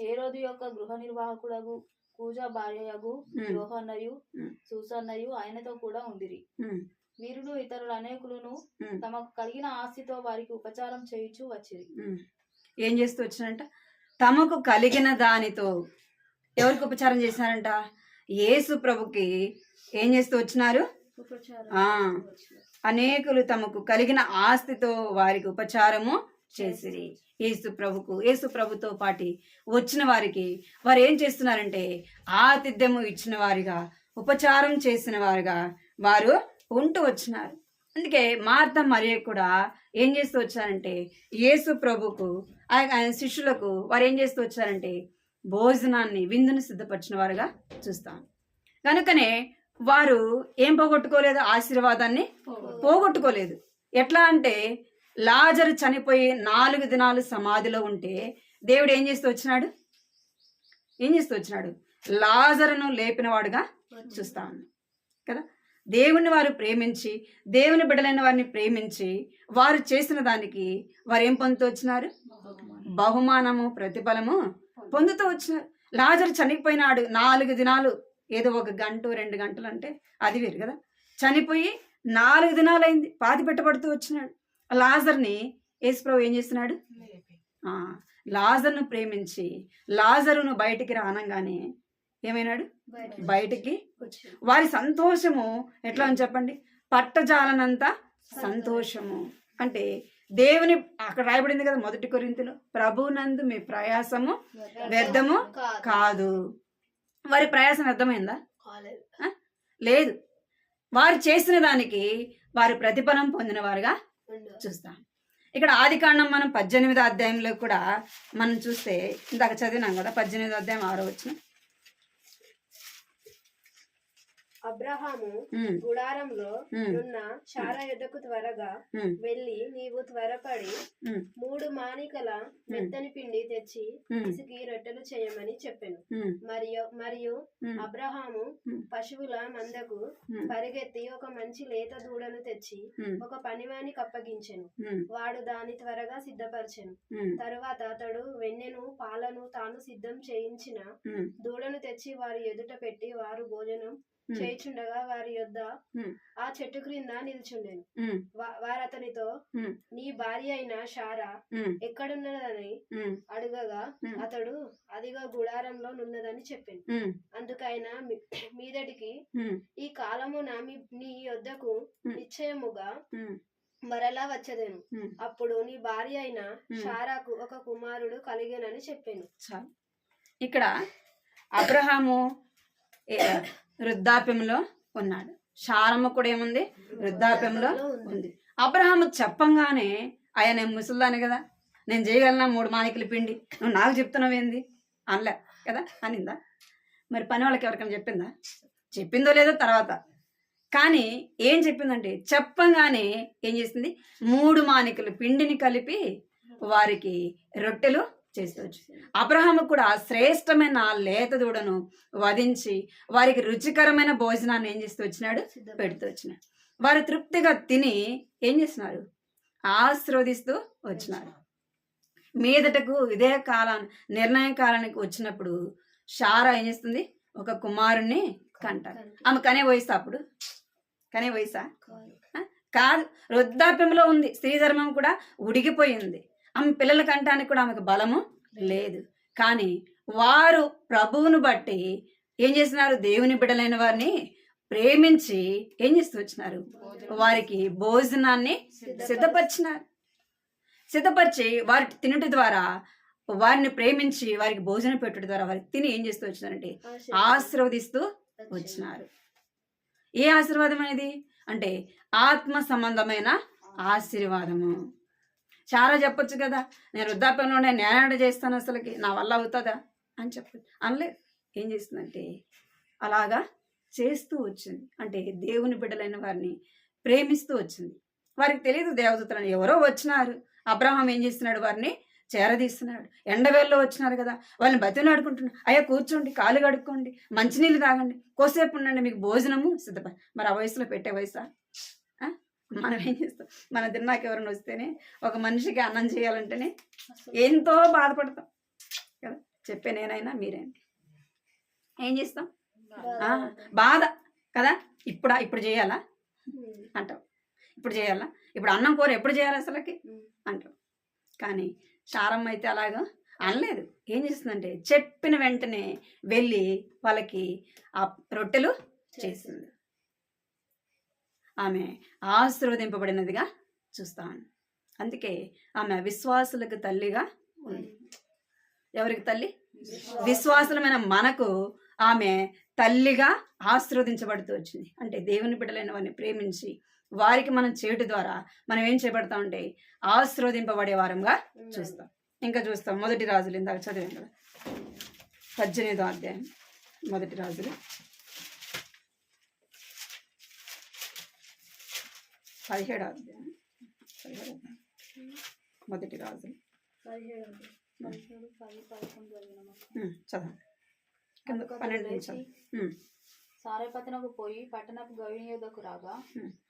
హేరోదు యొక్క గృహ నిర్వాహకుడగు కూజా భార్యయగు యోహన్నయు సూసన్నయు ఆయనతో కూడా ఉండిరి. వీరును ఇతరులు అనేకులను తమకు కలిగిన ఆస్తితో వారికి ఉపచారం చేయించు వచ్చిరి. ఏం చేస్తూ వచ్చినంట? తమకు కలిగిన దానితో ఎవరికి ఉపచారం చేశారంట? యేసు ప్రభుకి ఏం చేస్తూ వచ్చినారు? అనేకులు తమకు కలిగిన ఆస్తితో వారికి ఉపచారము చేసిరి. యేసు ప్రభుతో పాటి వచ్చిన వారికి వారు ఏం చేస్తున్నారంటే ఆతిథ్యము ఇచ్చిన వారిగా, ఉపచారం చేసిన వారుగా వారు ఉంటూ వచ్చినారు. అందుకే మార్త మరియ కూడా ఏం చేస్తూ వచ్చారంటే యేసు ప్రభుకు ఆయన శిష్యులకు వారు ఏం చేస్తూ వచ్చారంటే భోజనాన్ని, విందును సిద్ధపరిచిన వారుగా చూస్తాం. కనుకనే వారు ఏం పోగొట్టుకోలేదు? ఆశీర్వాదాన్ని పోగొట్టుకోలేదు. ఎట్లా అంటే లాజరు చనిపోయి 4 దినాలు సమాధిలో ఉంటే దేవుడు ఏం చేస్తూ వచ్చినాడు? లాజరును లేపినవాడుగా చూస్తా ఉన్నాం కదా. దేవుని వారు ప్రేమించి, దేవుని బిడ్డలైన వారిని ప్రేమించి వారు చేసిన దానికి వారు ఏం పొందుతూ వచ్చినారు? బహుమానము, ప్రతిఫలము పొందుతూ వచ్చినారు. లాజరు చనిపోయినాడు 4 దినాలు, ఏదో 1 గంట 2 గంటలు అంటే అది వేరు కదా. చనిపోయి 4 దినాలు అయింది, పాతి పెట్టబడుతూ వచ్చినాడు. లాజర్ని యేసుప్రభు ఏం చేస్తున్నాడు? లాజర్ను ప్రేమించి లాజరును బయటికి రానంగానే ఏమైనాడు? బయటికి. వారి సంతోషము ఎట్లా అని చెప్పండి? పట్టజాలనంత సంతోషము. అంటే దేవుని అక్కడ రాయబడింది కదా 1 కొరింథీలో, ప్రభునందు మీ ప్రయాసము వ్యర్థము కాదు. వారి ప్రయాసం వ్యర్థమైందా? లేదు. వారు చేసిన దానికి వారి ప్రతిఫలం పొందిన వారుగా చూస్తాం. ఇక్కడ ఆదికాండం మనం 18వ అధ్యాయంలో కూడా మనం చూస్తే ఇందాక చదివినాం కదా, 18వ అధ్యాయం 6వ వచనం. అబ్రహాము గుడారంలో ఉన్న శారా యొద్దకు త్వరగా వెళ్ళి, నీవు త్వరపడి 3 మానికల మెత్తని పిండి తెచ్చి పిసికి రొట్టెలు చేయమని చెప్పెను. మరియు అబ్రహాము పశువుల మందకు పరిగెత్తి ఒక మంచి లేత దూడను తెచ్చి ఒక పనివానికి అప్పగించెను. వాడు దాని త్వరగా సిద్ధపరచెను. తరువాత అతడు వెన్నెను పాలను తాను సిద్ధం చేయించిన దూడను తెచ్చి వారి ఎదుట పెట్టి, వారు భోజనం చేయుచుండగా వారి యొద్ద ఆ చెట్టు క్రింద నిల్చుండెను. వారు అతనితో, నీ భార్య అయిన శారా ఎక్కడున్నదని అడుగగా అతడు, అదిగా గుడారంలో నున్నదని చెప్పాను. అందుకైనా మీదటికి ఈ కాలమున నీ యొద్దకు నిశ్చయముగా మరలా వచ్చేదను. అప్పుడు నీ భార్య అయిన శారాకు ఒక కుమారుడు కలిగేనని చెప్పాను. ఇక్కడ అబ్రహాము వృద్ధాప్యంలో ఉన్నాడు, శారమ్మ కూడా ఏముంది, వృద్ధాప్యంలో ఉంది. అబ్రహాము చెప్పంగానే, అయ్యా నేను ముసలిదాన్ని కదా, నేను చేయగలనా 3 మానికల పిండి, నువ్వు నాకు చెప్తున్నావు ఏంది అనలే కదా, అనిందా? మరి పని వాళ్ళకి ఎవరికైనా చెప్పిందా? చెప్పిందో లేదో తర్వాత. కానీ ఏం చెప్పిందంటే, చెప్పంగానే ఏం చేసింది, 3 మానికల పిండిని కలిపి వారికి రొట్టెలు చేస్తవచ్చు. అబ్రహాము కూడా శ్రేష్టమైన లేత దూడను వధించి వారికి రుచికరమైన భోజనాన్ని ఏం చేస్తూ వచ్చినాడు, పెడుతూ వచ్చినాడు. వారు తృప్తిగా తిని ఏం చేస్తున్నారు, ఆశీర్వదిస్తూ వచ్చినారు. మీదటకు ఇదే నిర్ణయ కాలానికి వచ్చినప్పుడు శారా ఏం చేస్తుంది, ఒక కుమారుణ్ణి కంటారు. ఆమె కనే వయసు, అప్పుడు కనే వయసా కాదు, వృద్ధాప్యంలో ఉంది. స్త్రీ ధర్మం కూడా ఉడిగిపోయింది. ఆమె పిల్లల కంటానికి కూడా ఆమెకు బలము లేదు. కానీ వారు ప్రభువును బట్టి ఏం చేస్తున్నారు, దేవుని బిడ్డలైన వారిని ప్రేమించి ఏం చేస్తూ వచ్చినారు, వారికి భోజనాన్ని సిద్ధపరిచి వారి తినటి ద్వారా, వారిని ప్రేమించి వారికి భోజనం పెట్టుట ద్వారా వారికి తిని ఏం చేస్తూ వచ్చినారంటే ఆశీర్వదిస్తూ వచ్చినారు. ఏ ఆశీర్వాదం అనేది అంటే ఆత్మ సంబంధమైన ఆశీర్వాదము. చాలా చెప్పొచ్చు కదా, నేను వృద్ధాప్యంలో నేనాడ చేస్తాను, అసలుకి నా వల్ల అవుతుందా అని చెప్పచ్చు. అనలేదు. ఏం చేస్తుందంటే అలాగా చేస్తూ వచ్చింది. అంటే దేవుని బిడ్డలైన వారిని ప్రేమిస్తూ వచ్చింది. వారికి తెలియదు దేవదూతలను, ఎవరో వచ్చినారు. అబ్రహాం ఏం చేస్తున్నాడు, వారిని చేరదీస్తున్నాడు. ఎండవేళ్ళలో వచ్చినారు కదా, వాళ్ళని బతిలాడుకుంటున్నాడు. అయ్యా కూర్చోండి, కాలు కడుక్కోండి, మంచినీళ్ళు తాగండి, కోసేపు ఉండండి, మీకు భోజనము సిద్ధపడి. మరి ఆ వయసులో పెట్టే వయసా? మనం ఏం చేస్తాం, మన తిన్నాక ఎవరైనా వస్తేనే, ఒక మనిషికి అన్నం చేయాలంటేనే ఎంతో బాధపడతాం కదా. చెప్పే నేనైనా మీరైనా ఏం చేస్తాం, బాధ కదా. ఇప్పుడు చేయాలా అంటాం, ఇప్పుడు చేయాలా, ఇప్పుడు అన్నం కూర ఎప్పుడు చేయాలి అసలుకి అంటాం. కానీ శారమ్మ అయితే అలాగా అనలేదు. ఏం చేస్తుందంటే చెప్పిన వెంటనే వెళ్ళి వాళ్ళకి ఆ రొట్టెలు చేసింది. ఆమె ఆశీర్వదింపబడినదిగా చూస్తాను. అందుకే ఆమె విశ్వాసులకు తల్లిగా ఉంది. ఎవరికి తల్లి? విశ్వాసులమైన మనకు ఆమె తల్లిగా ఆశీర్వదించబడుతూ వచ్చింది. అంటే దేవుని బిడ్డలైన వారిని ప్రేమించి వారికి మనం చేయటం ద్వారా మనం ఏం చేయబడతామంటే ఆశీర్వదింపబడే వారంగా చూస్తాం. ఇంకా చూస్తాం 1 రాజులు, ఇందాక చదివాం కదా, 18వ అధ్యాయం 1 రాజులు 17వ అధ్యాయం 1 రాజులు చదవండి. 12 సారెపతనకు పోయి పట్టణపు గవిని యొద్దకు రాగా,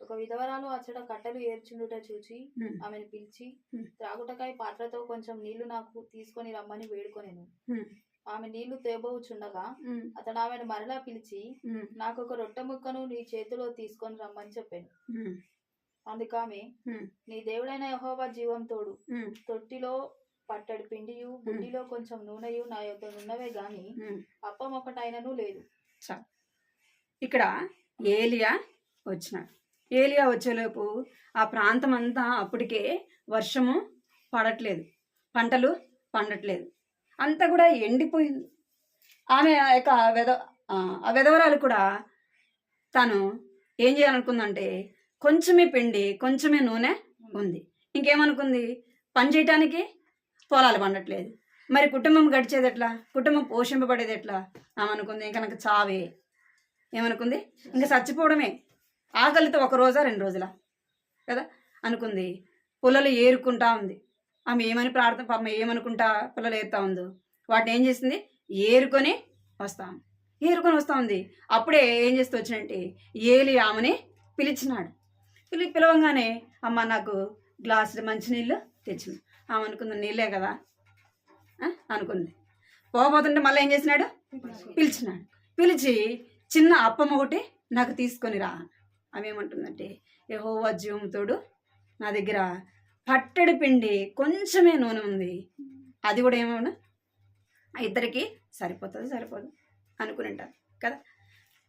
ఒక విధవరాలు అచ్చట కట్టెలు ఏర్చుండుట చూచి ఆమెను పిలిచి, త్రాగుటకాయ పాత్రతో కొంచెం నీళ్లు నాకు తీసుకొని రమ్మని వేడుకొనెను. ఆమె నీళ్లు తేబోచుండగా అతడు ఆమెను మరలా పిలిచి, నాకు ఒక రొట్టె ముక్కను నీ చేతిలో తీసుకొని రమ్మని చెప్పాను. అందుకామె, నీ దేవుడైన యెహోవా జీవం తోడు, తొట్టిలో పట్టడి పిండియు బుడ్డిలో కొంచెం నూనెయు నా యొద్ద ఉన్నవే గాని అప్పం ఒకటైనను లేదు. ఇక్కడ ఏలియా వచ్చినాడు. ఏలియా వచ్చేలోపు ఆ ప్రాంతం అంతా అప్పటికే వర్షము పడట్లేదు, పంటలు పండట్లేదు, అంతా కూడా ఎండిపోయింది. ఆమె యొక్క ఆ విధవరాలు కూడా తను ఏం చేయాలనుకుందంటే కొంచెమే పిండి కొంచెమే నూనె ఉంది, ఇంకేమనుకుంది, పని చేయటానికి పొలాలు పండట్లేదు, మరి కుటుంబం గడిచేది ఎట్లా, కుటుంబం పోషింపబడేది ఎట్లా? ఆమె అనుకుంది ఇంకా నాకు చావే. ఏమనుకుంది, ఇంకా చచ్చిపోవడమే, ఆకలితో 1 రోజా 2 రోజులా కదా అనుకుంది. పుల్లలు ఏరుకుంటా ఉంది. ఆమె ఏమని ప్రార్థన, పాపం ఏమనుకుంటా పుల్లలు ఏరుతా ఉందో వాటిని ఏం చేసింది, ఏరుకొని వస్తా ఉంది. అప్పుడే ఏం చేస్తూ వచ్చినంటే ఏలి ఆమెని పిలిచినాడు. పిలవంగానే అమ్మ నాకు గ్లాసులు మంచినీళ్ళు తెచ్చింది. ఆమె అనుకుంది నీళ్ళే కదా అనుకుంది. పోతుంటే మళ్ళీ ఏం చేసినాడు, పిలిచి చిన్న అప్పం ఒకటి నాకు తీసుకొని రా. ఆమె ఏమంటుందంటే యెహోవా జీవముతోడు నా దగ్గర పట్టెడు పిండి కొంచెమే నూనె ఉంది, అది కూడా ఏమన్నా ఇద్దరికి సరిపోదు అనుకుని ఉంటారు కదా.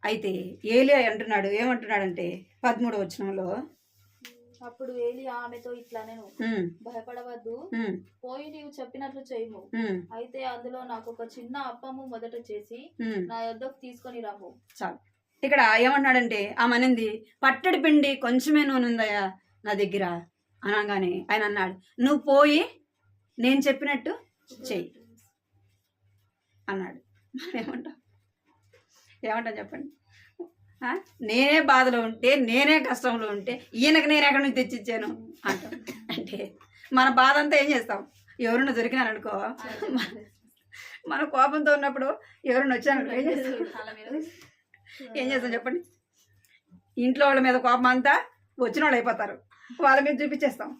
అయితే ఏలియా అంటున్నాడు, ఏమంటున్నాడంటే 13వ వచనంలో, అప్పుడు ఏలి ఆమెతో ఇట్లా నేను భయపడవద్దు, పోయి నీవు చెప్పినట్లు చేయము, అయితే అందులో నాకు ఒక చిన్న అప్పము మొదట చేసి నా యొద్దకు తీసుకొని రాము. చాలు. ఇక్కడ ఏమంటున్నాడంటే ఆమె అనింది పట్టెడు పిండి కొంచెమే నూనె ఉందయ్యా నా దగ్గర అనగానే ఆయన అన్నాడు నువ్వు పోయి నేను చెప్పినట్టు చెయ్యి అన్నాడు. ఏమంటాం చెప్పండి, నేనే బాధలో ఉంటే, నేనే కష్టంలో ఉంటే ఈయనకు నేను ఎక్కడి నుంచి తెచ్చిచ్చాను అంటాం. అంటే మన బాధ అంతా ఏం చేస్తాం, ఎవరైనా దొరికినారనుకో, మన కోపంతో ఉన్నప్పుడు ఎవరైనా వచ్చారనుకో ఏం చేస్తాం చెప్పండి, ఇంట్లో వాళ్ళ మీద కోపం అంతా వచ్చిన వాళ్ళు అయిపోతారు, వాళ్ళ మీద చూపించేస్తాం.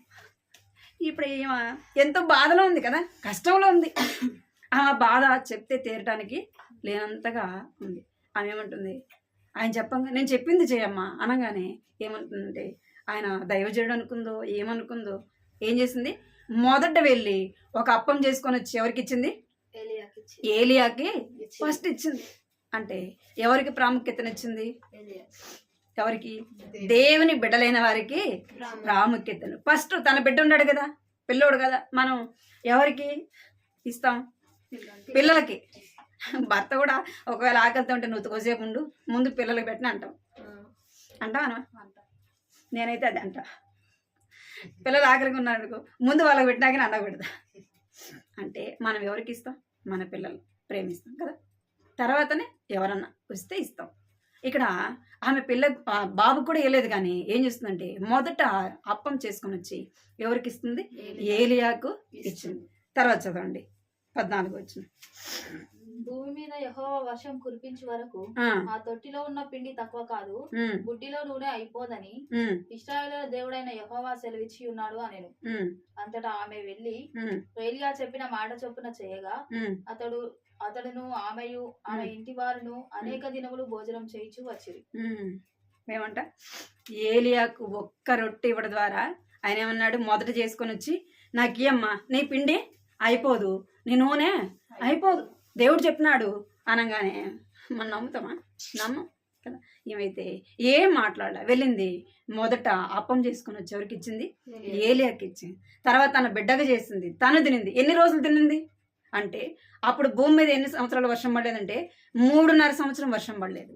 ఇప్పుడు ఈమె ఎంతో బాధలో ఉంది కదా, కష్టంలో ఉంది. ఆ బాధ చెప్తే తీరటానికి లేనంతగా ఉంది. ఆమె ఏమంటుంది, ఆయన చెప్పంగా నేను చెప్పింది చేయమ్మా అనగానే ఏమంటుందంటే ఆయన దైవజనుడు అనుకుందో ఏమనుకుందో ఏం చేసింది, మొదట వెళ్ళి ఒక అప్పం చేసుకొని వచ్చి ఎవరికి ఇచ్చింది, ఏలియాకి ఫస్ట్ ఇచ్చింది. అంటే ఎవరికి ప్రాముఖ్యతనిచ్చింది, ఎవరికి, దేవుని బిడ్డలైన వారికి ప్రాముఖ్యతను. ఫస్ట్ తన బిడ్డ ఉన్నాడు కదా, పిల్లోడు కదా, మనం ఎవరికి ఇస్తాం, పిల్లలకి. భర్త కూడా ఒకవేళ ఆకలితో ఉంటే నువ్వు కొద్దిసేపు ఉండు, ముందు పిల్లలకి పెట్టిన అంటావా? నేనైతే అది అంట, పిల్లలు ఆకలిగా ఉన్నాడు ముందు వాళ్ళకి పెట్టినాక అన్న పెడతా. అంటే మనం ఎవరికి ఇస్తాం, మన పిల్లలు ప్రేమిస్తాం కదా, తర్వాతనే ఎవరన్నా వస్తే ఇస్తాం. ఇక్కడ ఆమె బాబు కూడా వేయలేదు, కానీ ఏం చేస్తుందంటే మొదట అప్పం చేసుకుని వచ్చి ఎవరికి ఇస్తుంది, ఏలియాకు ఇచ్చింది. తర్వాత చదవండి 14 వచ్చిన, భూమి మీద యెహోవా వర్షం కురిపించే వరకు ఆ తొట్టిలో ఉన్న పిండి తక్కువ కాదు, బుడ్డిలో నూనె అయిపోదని ఇశ్రాయేలు దేవుడైన యెహోవా సెలవిచ్చి ఉన్నాడు అనెను. అంతటా ఆమె వెళ్లి ఏలియా చెప్పిన మాట చొప్పున చేయగా అతడును ఆమెయు ఆమె ఇంటి వారును అనేక దినములు భోజనం చేయించు వచ్చిరి. ఏమంట, ఏలియాకు ఒక్క రొట్టె ఇవ్వడం ద్వారా ఆయన ఏమన్నాడు, మొదట చేసుకొని వచ్చి నాకు ఇయ్యమ్మా, నీ పిండి అయిపోదు, నీ నూనె అయిపోదు, దేవుడు చెప్పినాడు అనగానే మనం నమ్ముతామా, నమ్మం కదా. ఏమైతే ఏం మాట్లాడాల, వెళ్ళింది మొదట అప్పం చేసుకుని వచ్చి ఎవరికి ఇచ్చింది, ఏలియాకి ఇచ్చింది. తర్వాత తన బిడ్డగా చేసింది, తను తినింది. ఎన్ని రోజులు తినింది అంటే అప్పుడు భూమి మీద ఎన్ని సంవత్సరాలు వర్షం పడలేదంటే 3.5 సంవత్సరం వర్షం పడలేదు.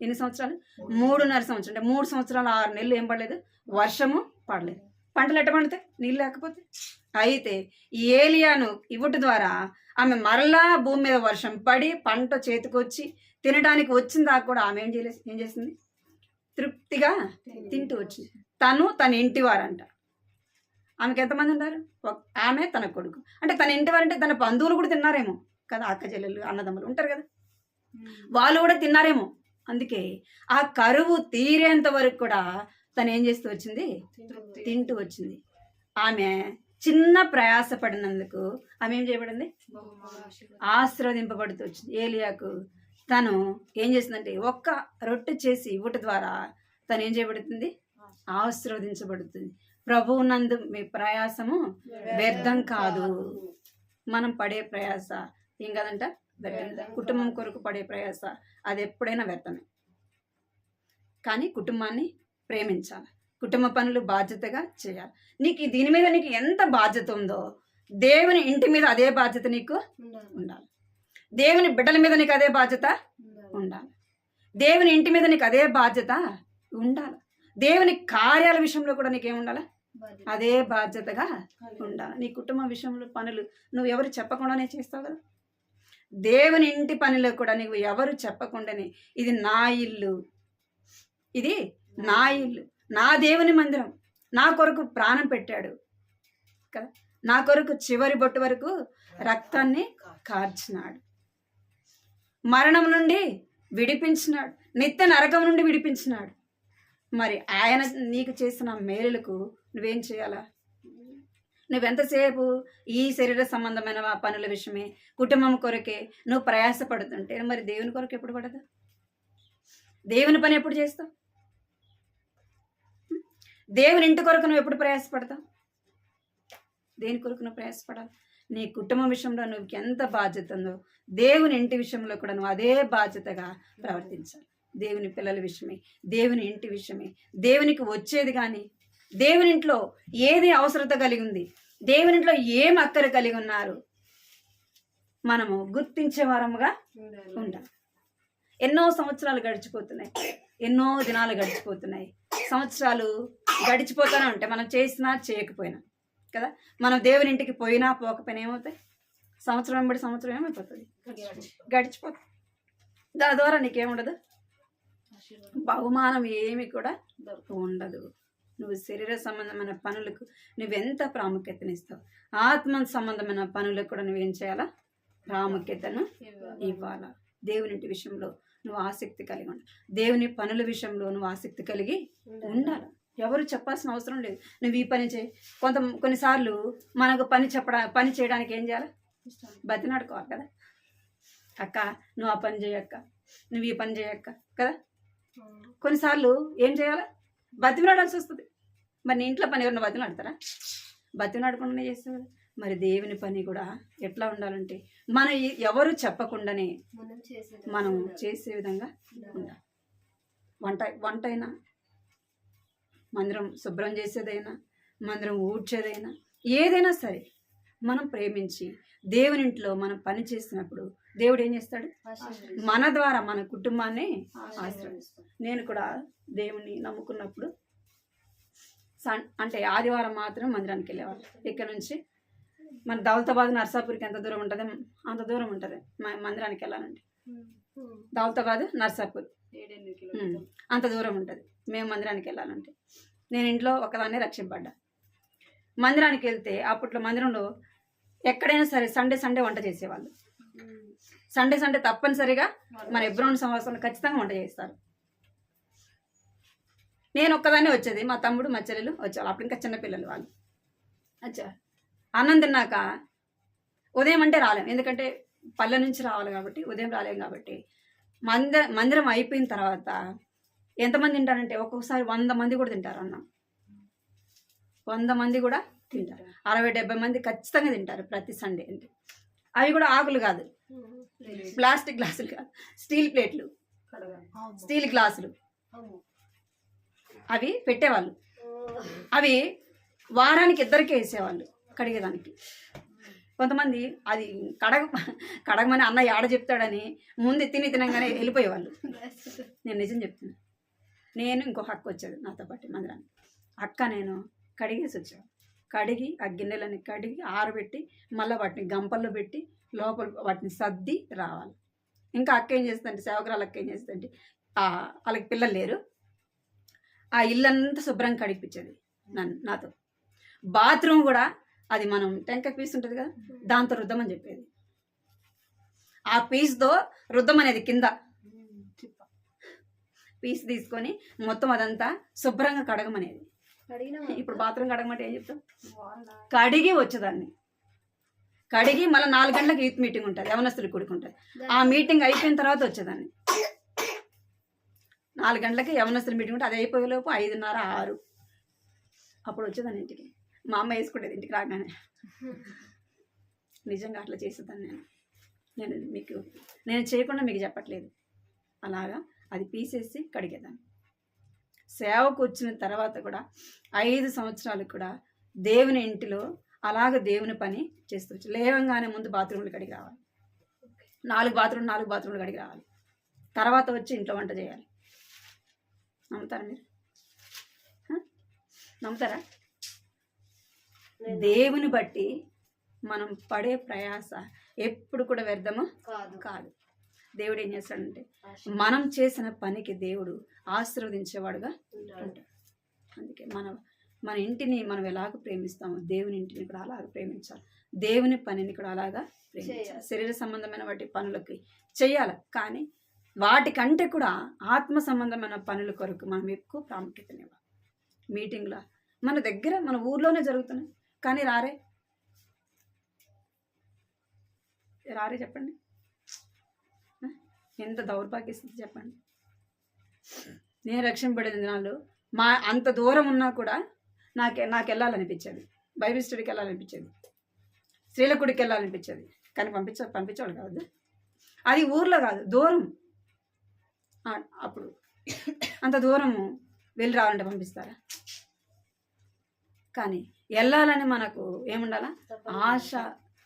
ఎన్ని సంవత్సరాలు, 3.5 సంవత్సరం, అంటే 3 సంవత్సరాలు 6 నెలలు ఏం పడలేదు, వర్షము పడలేదు. పంటలు ఎట్ట పండుతాయి, నీళ్ళు లేకపోతే. అయితే ఈ ఏలియాను ఇవ్వట ద్వారా ఆమె మరలా భూమి మీద వర్షం పడి పంట చేతికొచ్చి తినడానికి వచ్చిన దాకా కూడా ఆమె ఏం చేసింది, తృప్తిగా తింటూ వచ్చింది. తన ఇంటి వారంట. ఆమెకి ఎంతమంది ఉన్నారు, ఆమె తన కొడుకు, అంటే తన ఇంటి వారంటే తన బంధువులు కూడా తిన్నారేమో కదా, అక్క చెల్లెళ్ళు అన్నదమ్ములు ఉంటారు కదా, వాళ్ళు కూడా తిన్నారేమో. అందుకే ఆ కరువు తీరేంత వరకు కూడా తను ఏం చేస్తూ వచ్చింది, తింటూ వచ్చింది. ఆమె చిన్న ప్రయాస పడినందుకు ఆమె ఏం చేయబడింది, ఆశీర్వదింపబడుతూ వచ్చింది. ఏలియాకు తను ఏం చేసిందంటే ఒక్క రొట్టె చేసి ఇవ్వట ద్వారా తను ఏం చేయబడుతుంది, ఆశీర్వదించబడుతుంది. ప్రభువునందు మీ ప్రయాసము వ్యర్థం కాదు. మనం పడే ప్రయాస ఏం కాదంట, వ్యర్థం. కుటుంబం కొరకు పడే ప్రయాస అది ఎప్పుడైనా వ్యర్థమే. కానీ కుటుంబాన్ని ప్రేమించాలి, కుటుంబ పనులు బాధ్యతగా చేయాలి. నీకు దీని మీద నీకు ఎంత బాధ్యత ఉందో దేవుని ఇంటి మీద అదే బాధ్యత నీకు ఉండాలి. దేవుని బిడ్డల మీద నీకు అదే బాధ్యత ఉండాలి. దేవుని ఇంటి మీద నీకు అదే బాధ్యత ఉండాలి. దేవుని కార్యాల విషయంలో కూడా నీకేముండాలి, అదే బాధ్యతగా ఉండాలి. నీ కుటుంబ విషయంలో పనులు నువ్వు ఎవరు చెప్పకుండానే చేస్తావు కదా. దేవుని ఇంటి పనిలో కూడా నీవు ఎవరు చెప్పకుండానే, ఇది నా ఇల్లు, ఇది నా ఇల్లు, నా దేవుని మందిరం, నా కొరకు ప్రాణం పెట్టాడు కదా, నా కొరకు చివరి బొట్టు వరకు రక్తాన్ని కార్చినాడు, మరణం నుండి విడిపించినాడు, నిత్య నరకం నుండి విడిపించినాడు. మరి ఆయన నీకు చేసిన మేలులకు నువ్వేం చేయాలా? నువ్వెంతసేపు ఈ శరీర సంబంధమైన పనుల విషయమే, కుటుంబం కొరకే నువ్వు ప్రయాసపడుతుంటే మరి దేవుని కొరకు ఎప్పుడు పడదు? దేవుని పని ఎప్పుడు చేస్తావు? దేవుని ఇంటి కొరకు నువ్వు ఎప్పుడు ప్రయాసపడతావు? దేని కొరకు నువ్వు ప్రయాసపడాలి? నీ కుటుంబం విషయంలో నువ్వు ఎంత బాధ్యత ఉందో దేవుని ఇంటి విషయంలో కూడా నువ్వు అదే బాధ్యతగా ప్రవర్తించాలి. దేవుని పిల్లల విషయమే, దేవుని ఇంటి విషయమే, దేవునికి వచ్చేది కానీ దేవుని ఇంట్లో ఏది అవసరత కలిగి ఉంది, దేవుని ఇంట్లో ఏం అక్కర కలిగి ఉన్నారు మనము గుర్తించే వారముగా ఉండాలి. ఎన్నో సంవత్సరాలు గడిచిపోతున్నాయి, ఎన్నో దినాలు గడిచిపోతున్నాయి, సంవత్సరాలు గడిచిపోతూనే ఉంటాయి. మనం చేసినా చేయకపోయినా కదా, మనం దేవుని ఇంటికి పోయినా పోకపోయినా ఏమవుతాయి? సంవత్సరం వెంబడి సంవత్సరం ఏమైపోతుంది? గడిచిపోతుంది. దాని ద్వారా నీకేముండదు, బహుమానం ఏమి కూడా ఉండదు. నువ్వు శరీర సంబంధమైన పనులకు నువ్వెంత ప్రాముఖ్యతనిస్తావు, ఆత్మ సంబంధమైన పనులకు కూడా నువ్వేం చేయాలా? ప్రాముఖ్యతను ఇవ్వాలా. దేవుని విషయంలో నువ్వు ఆసక్తి కలిగి ఉండాలి, దేవుని పనుల విషయంలో నువ్వు ఆసక్తి కలిగి ఉండాలి. ఎవరు చెప్పాల్సిన అవసరం లేదు. నువ్వు ఈ పని చేయి. కొన్నిసార్లు మనకు పని చేయడానికి ఏం చేయాలి? బతినాడుకోవాలి కదా. అక్క నువ్వు ఆ పని చేయక్క, నువ్వు ఈ పని చేయక్క కదా. కొన్నిసార్లు ఏం చేయాలి? బతిమలాడాల్సి వస్తుంది. మరి నీ ఇంట్లో పని ఎవరన్నా బతిమలాడతారా? బతిమలాడకుండానే చేస్తావు కదా. మరి దేవుని పని కూడా ఎట్లా ఉండాలంటే మనం ఎవరు చెప్పకుండానే మనం చేసే విధంగా ఉండాలి. వంట అయినా, మందిరం శుభ్రం చేసేదైనా, మందిరం ఊడ్చేదైనా, ఏదైనా సరే మనం ప్రేమించి దేవుని ఇంట్లో మనం పని చేసినప్పుడు దేవుడు ఏం చేస్తాడు? మన ద్వారా మన కుటుంబాన్ని ఆశీర్వదిస్తాడు. నేను కూడా దేవుని నమ్ముకున్నప్పుడు అంటే ఆదివారం మాత్రం మందిరానికి వెళ్ళేవాళ్ళు. ఇక్కడ నుంచి మన దౌలతాబాద్ నర్సాపూర్కి ఎంత దూరం ఉంటుంది? అంత దూరం ఉంటుంది మందిరానికి వెళ్ళాలంటే. దౌలతాబాద్ నర్సాపూర్ అంత దూరం ఉంటుంది మేము మందిరానికి వెళ్ళాలంటే. నేను ఇంట్లో ఒకదాన్నే రక్షింపడ్డా. మందిరానికి వెళ్తే అప్పట్లో మందిరంలో ఎక్కడైనా సరే సండే వంట చేసేవాళ్ళు. సండే తప్పనిసరిగా మన ఎబ్రోన్ సంవత్సరంలో ఖచ్చితంగా వంట చేస్తారు. నేను ఒక్కదాన్నే వచ్చేది, మా తమ్ముడు మా చెల్లెలు వచ్చేవాళ్ళు. అప్పుడు ఇంకా చిన్నపిల్లలు వాళ్ళు వచ్చా. అన్నం తిన్నాక ఉదయం అంటే రాలేము, ఎందుకంటే పల్లె నుంచి రావాలి కాబట్టి ఉదయం రాలేము కాబట్టి. మందిరం అయిపోయిన తర్వాత ఎంతమంది తింటారంటే ఒక్కొక్కసారి 100 మంది కూడా తింటారు అన్నం. 100 మంది కూడా తింటారు. 60-70 మంది ఖచ్చితంగా తింటారు ప్రతి సండే. అంటే అవి కూడా ఆకులు కాదు, ప్లాస్టిక్ గ్లాసులు కాదు, స్టీల్ ప్లేట్లు, స్టీల్ గ్లాసులు అవి పెట్టేవాళ్ళు. అవి వారానికి 2 వేసేవాళ్ళు కడిగేదానికి. కొంతమంది అది కడగమని అన్న ఆడ చెప్తాడని ముందు తినగానే వెళ్ళిపోయేవాళ్ళు. నేను నిజం చెప్తున్నా. నేను ఇంకో అక్క వచ్చేది నాతో పాటు మందిరాన్ని. అక్క నేను కడిగేసి వచ్చాను. కడిగి ఆ గిన్నెలని కడిగి ఆరబెట్టి మళ్ళీ వాటిని గంపల్లో పెట్టి లోపల వాటిని సర్ది రావాలి. ఇంకా అక్క ఏం చేస్తుందంటే, సేవకురాలు అక్క ఏం చేస్తుందంటే, వాళ్ళకి పిల్లలు లేరు, ఆ ఇల్లంతా శుభ్రం కడిపించేది నాతో. బాత్రూమ్ కూడా అది మనం టెంకాయ పీస్ ఉంటుంది కదా, దాంతో రుద్దమని చెప్పేది. ఆ పీస్తో రుద్దమనేది, కింద పీస్ తీసుకొని మొత్తం అదంతా శుభ్రంగా కడగమనేది. ఇప్పుడు బాత్రూమ్ కడగమంటే ఏం చెప్తాం? కడిగి వచ్చేదాన్ని. కడిగి మళ్ళీ 4 గంటలకు యూత్ మీటింగ్ ఉంటుంది, యవనస్తులు కూడుకుంటుంది. ఆ మీటింగ్ అయిపోయిన తర్వాత వచ్చేదాన్ని. 4 గంటలకి యవనస్తుల మీటింగ్ ఉంటే అది అయిపోయేలోపు 5:30, 6 అప్పుడు వచ్చేదాన్ని ఇంటికి. మా అమ్మ వేసుకునేది ఇంటికి రాగానే. నిజంగా అట్లా చేసేదాన్ని నేను చేయకుండా మీకు చెప్పట్లేదు. అలాగా అది పీసేసి కడిగేదాన్ని. సేవకు వచ్చిన తర్వాత కూడా 5 సంవత్సరాలు కూడా దేవుని ఇంటిలో అలాగ దేవుని పని చేస్తూ వచ్చి లేవంగానే ముందు బాత్రూమ్లు కడిగి రావాలి. 4 బాత్రూమ్లు కడిగి రావాలి. తర్వాత వచ్చి ఇంట్లో వంట చేయాలి. నమ్ముతారా మీరు? నమ్ముతారా? దేవుని బట్టి మనం పడే ప్రయాస ఎప్పుడు కూడా వ్యర్థము కాదు. దేవుడు ఏం చేస్తాడంటే మనం చేసిన పనికి దేవుడు ఆశీర్వదించేవాడుగా ఉంటాడు. అందుకే మన ఇంటిని మనం ఎలాగ ప్రేమిస్తామో దేవుని ఇంటిని కూడా అలాగ ప్రేమించాలి. దేవుని పనిని కూడా అలాగా ప్రేమించాలి. శరీర సంబంధమైన వాటి పనులకి చేయాలి, కానీ వాటికంటే కూడా ఆత్మ సంబంధమైన పనుల కొరకు మనం ఎక్కువ ప్రాముఖ్యతనివ్వాలి. మీటింగ్లో మన దగ్గర మన ఊర్లోనే జరుగుతున్నాయి, కానీ రారే చెప్పండి. ఎంత దౌర్భాగ్యస్థితి చెప్పండి. నేను రక్షింపబడిన దినాలు అంత దూరం ఉన్నా కూడా నాకు వెళ్ళాలనిపించేది, బైబిల్ స్టడీకి వెళ్ళాలనిపించేది, స్త్రీల గుడికి వెళ్ళాలనిపించేది, కానీ పంపించేవాడు కాదు. అది ఊర్లో కాదు, దూరం. అప్పుడు అంత దూరము వెళ్ళి రావాలంటే పంపిస్తారా? కానీ వెళ్ళాలని మనకు ఏముండాలా? ఆశ,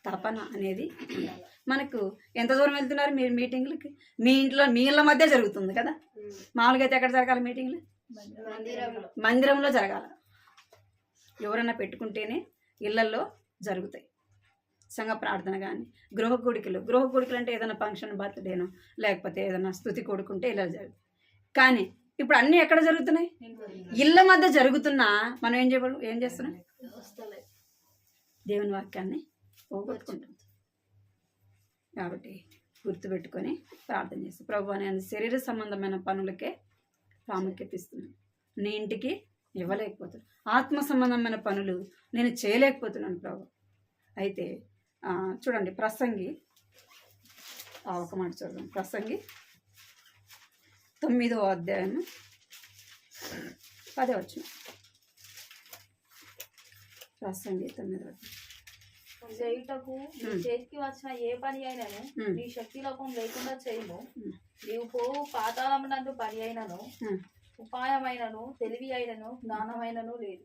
తపన అనేది మనకు. ఎంత దూరం వెళ్తున్నారు మీరు మీటింగ్లకి? మీ ఇళ్ళ మధ్య జరుగుతుంది కదా. మామూలుగా అయితే ఎక్కడ జరగాలి మీటింగ్లు? మందిరంలో జరగాల. ఎవరన్నా పెట్టుకుంటేనే ఇళ్లలో జరుగుతాయి. సంఘ ప్రార్థన కానీ గృహ కూడికలు అంటే ఏదైనా ఫంక్షన్, బర్త్డేనో లేకపోతే ఏదైనా స్తుతి కొడుకుంటే ఇలా జరుగుతుంది. కానీ ఇప్పుడు అన్నీ ఎక్కడ జరుగుతున్నాయి? ఇళ్ళ మధ్య జరుగుతున్నా మనం ఏం చేస్తున్నాం? దేవుని వాక్యాన్ని పోగొట్టుకుంటాం. కాబట్టి గుర్తుపెట్టుకొని ప్రార్థన చేస్తాం. ప్రభువా, నేను శరీర సంబంధమైన పనులకే ప్రాముఖ్యత ఇస్తున్నాను, నీ ఇంటికి ఇవ్వలేకపోతున్నాను. ఆత్మ సంబంధమైన పనులు నేను చేయలేకపోతున్నాను ప్రభు. అయితే చూడండి, ప్రసంగి ఒక మాట చూద్దాం. ప్రసంగి 9వ అధ్యాయం 10వ వచనం. ప్రసంగి 9వ అధ్యాయం. చేయుటకు నీ చేతికి వచ్చిన ఏ పని అయినను నీ శక్తి లోపం లేకుండా చేయము. నీవు పోవు పాతాళమునందు పని అయినను ఉపాయమైనను తెలివి అయినను జ్ఞానమైనను లేదు.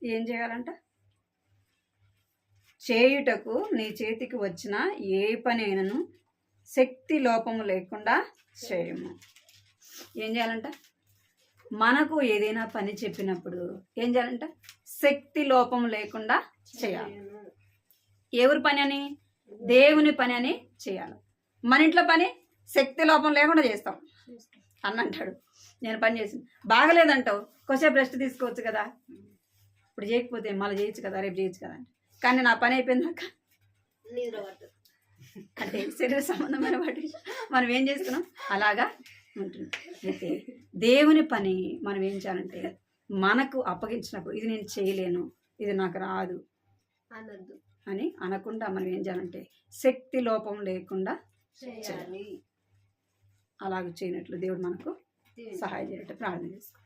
ఏం చేయాలంట? చేయుటకు నీ చేతికి వచ్చిన ఏ పని అయినను శక్తి లోపము లేకుండా చేయము. ఏం చేయాలంట? మనకు ఏదైనా పని చెప్పినప్పుడు ఏం చేయాలంట? శక్తి లోపం లేకుండా చేయాలి. ఎవరి పని అని? దేవుని పని అని చేయాలి. మన ఇంట్లో పని శక్తి లోపం లేకుండా చేస్తాం అన్నంటాడు. నేను పని చేసి బాగలేదంటావు, కొంచెంసేపు రెస్ట్ తీసుకోవచ్చు కదా, ఇప్పుడు చేయకపోతే మళ్ళీ చేయొచ్చు కదా, రేపు చేయొచ్చు కదా అంటే. కానీ నా పని అయిపోయిందాక అంటే శరీర సంబంధమైన వాటి మనం ఏం చేస్తున్నాం అలాగా ఉంటుంది. అయితే దేవుని పని మనం ఏం చేయాలంటే మనకు అప్పగించినప్పుడు ఇది నేను చేయలేను, ఇది నాకు రాదు అని అనకుండా మనం ఏం చేయాలంటే శక్తి లోపం లేకుండా చేయాలి. అలాగ చేయనట్లు దేవుడు మనకు సహాయం చేయటం ప్రార్థన చేస్తాం.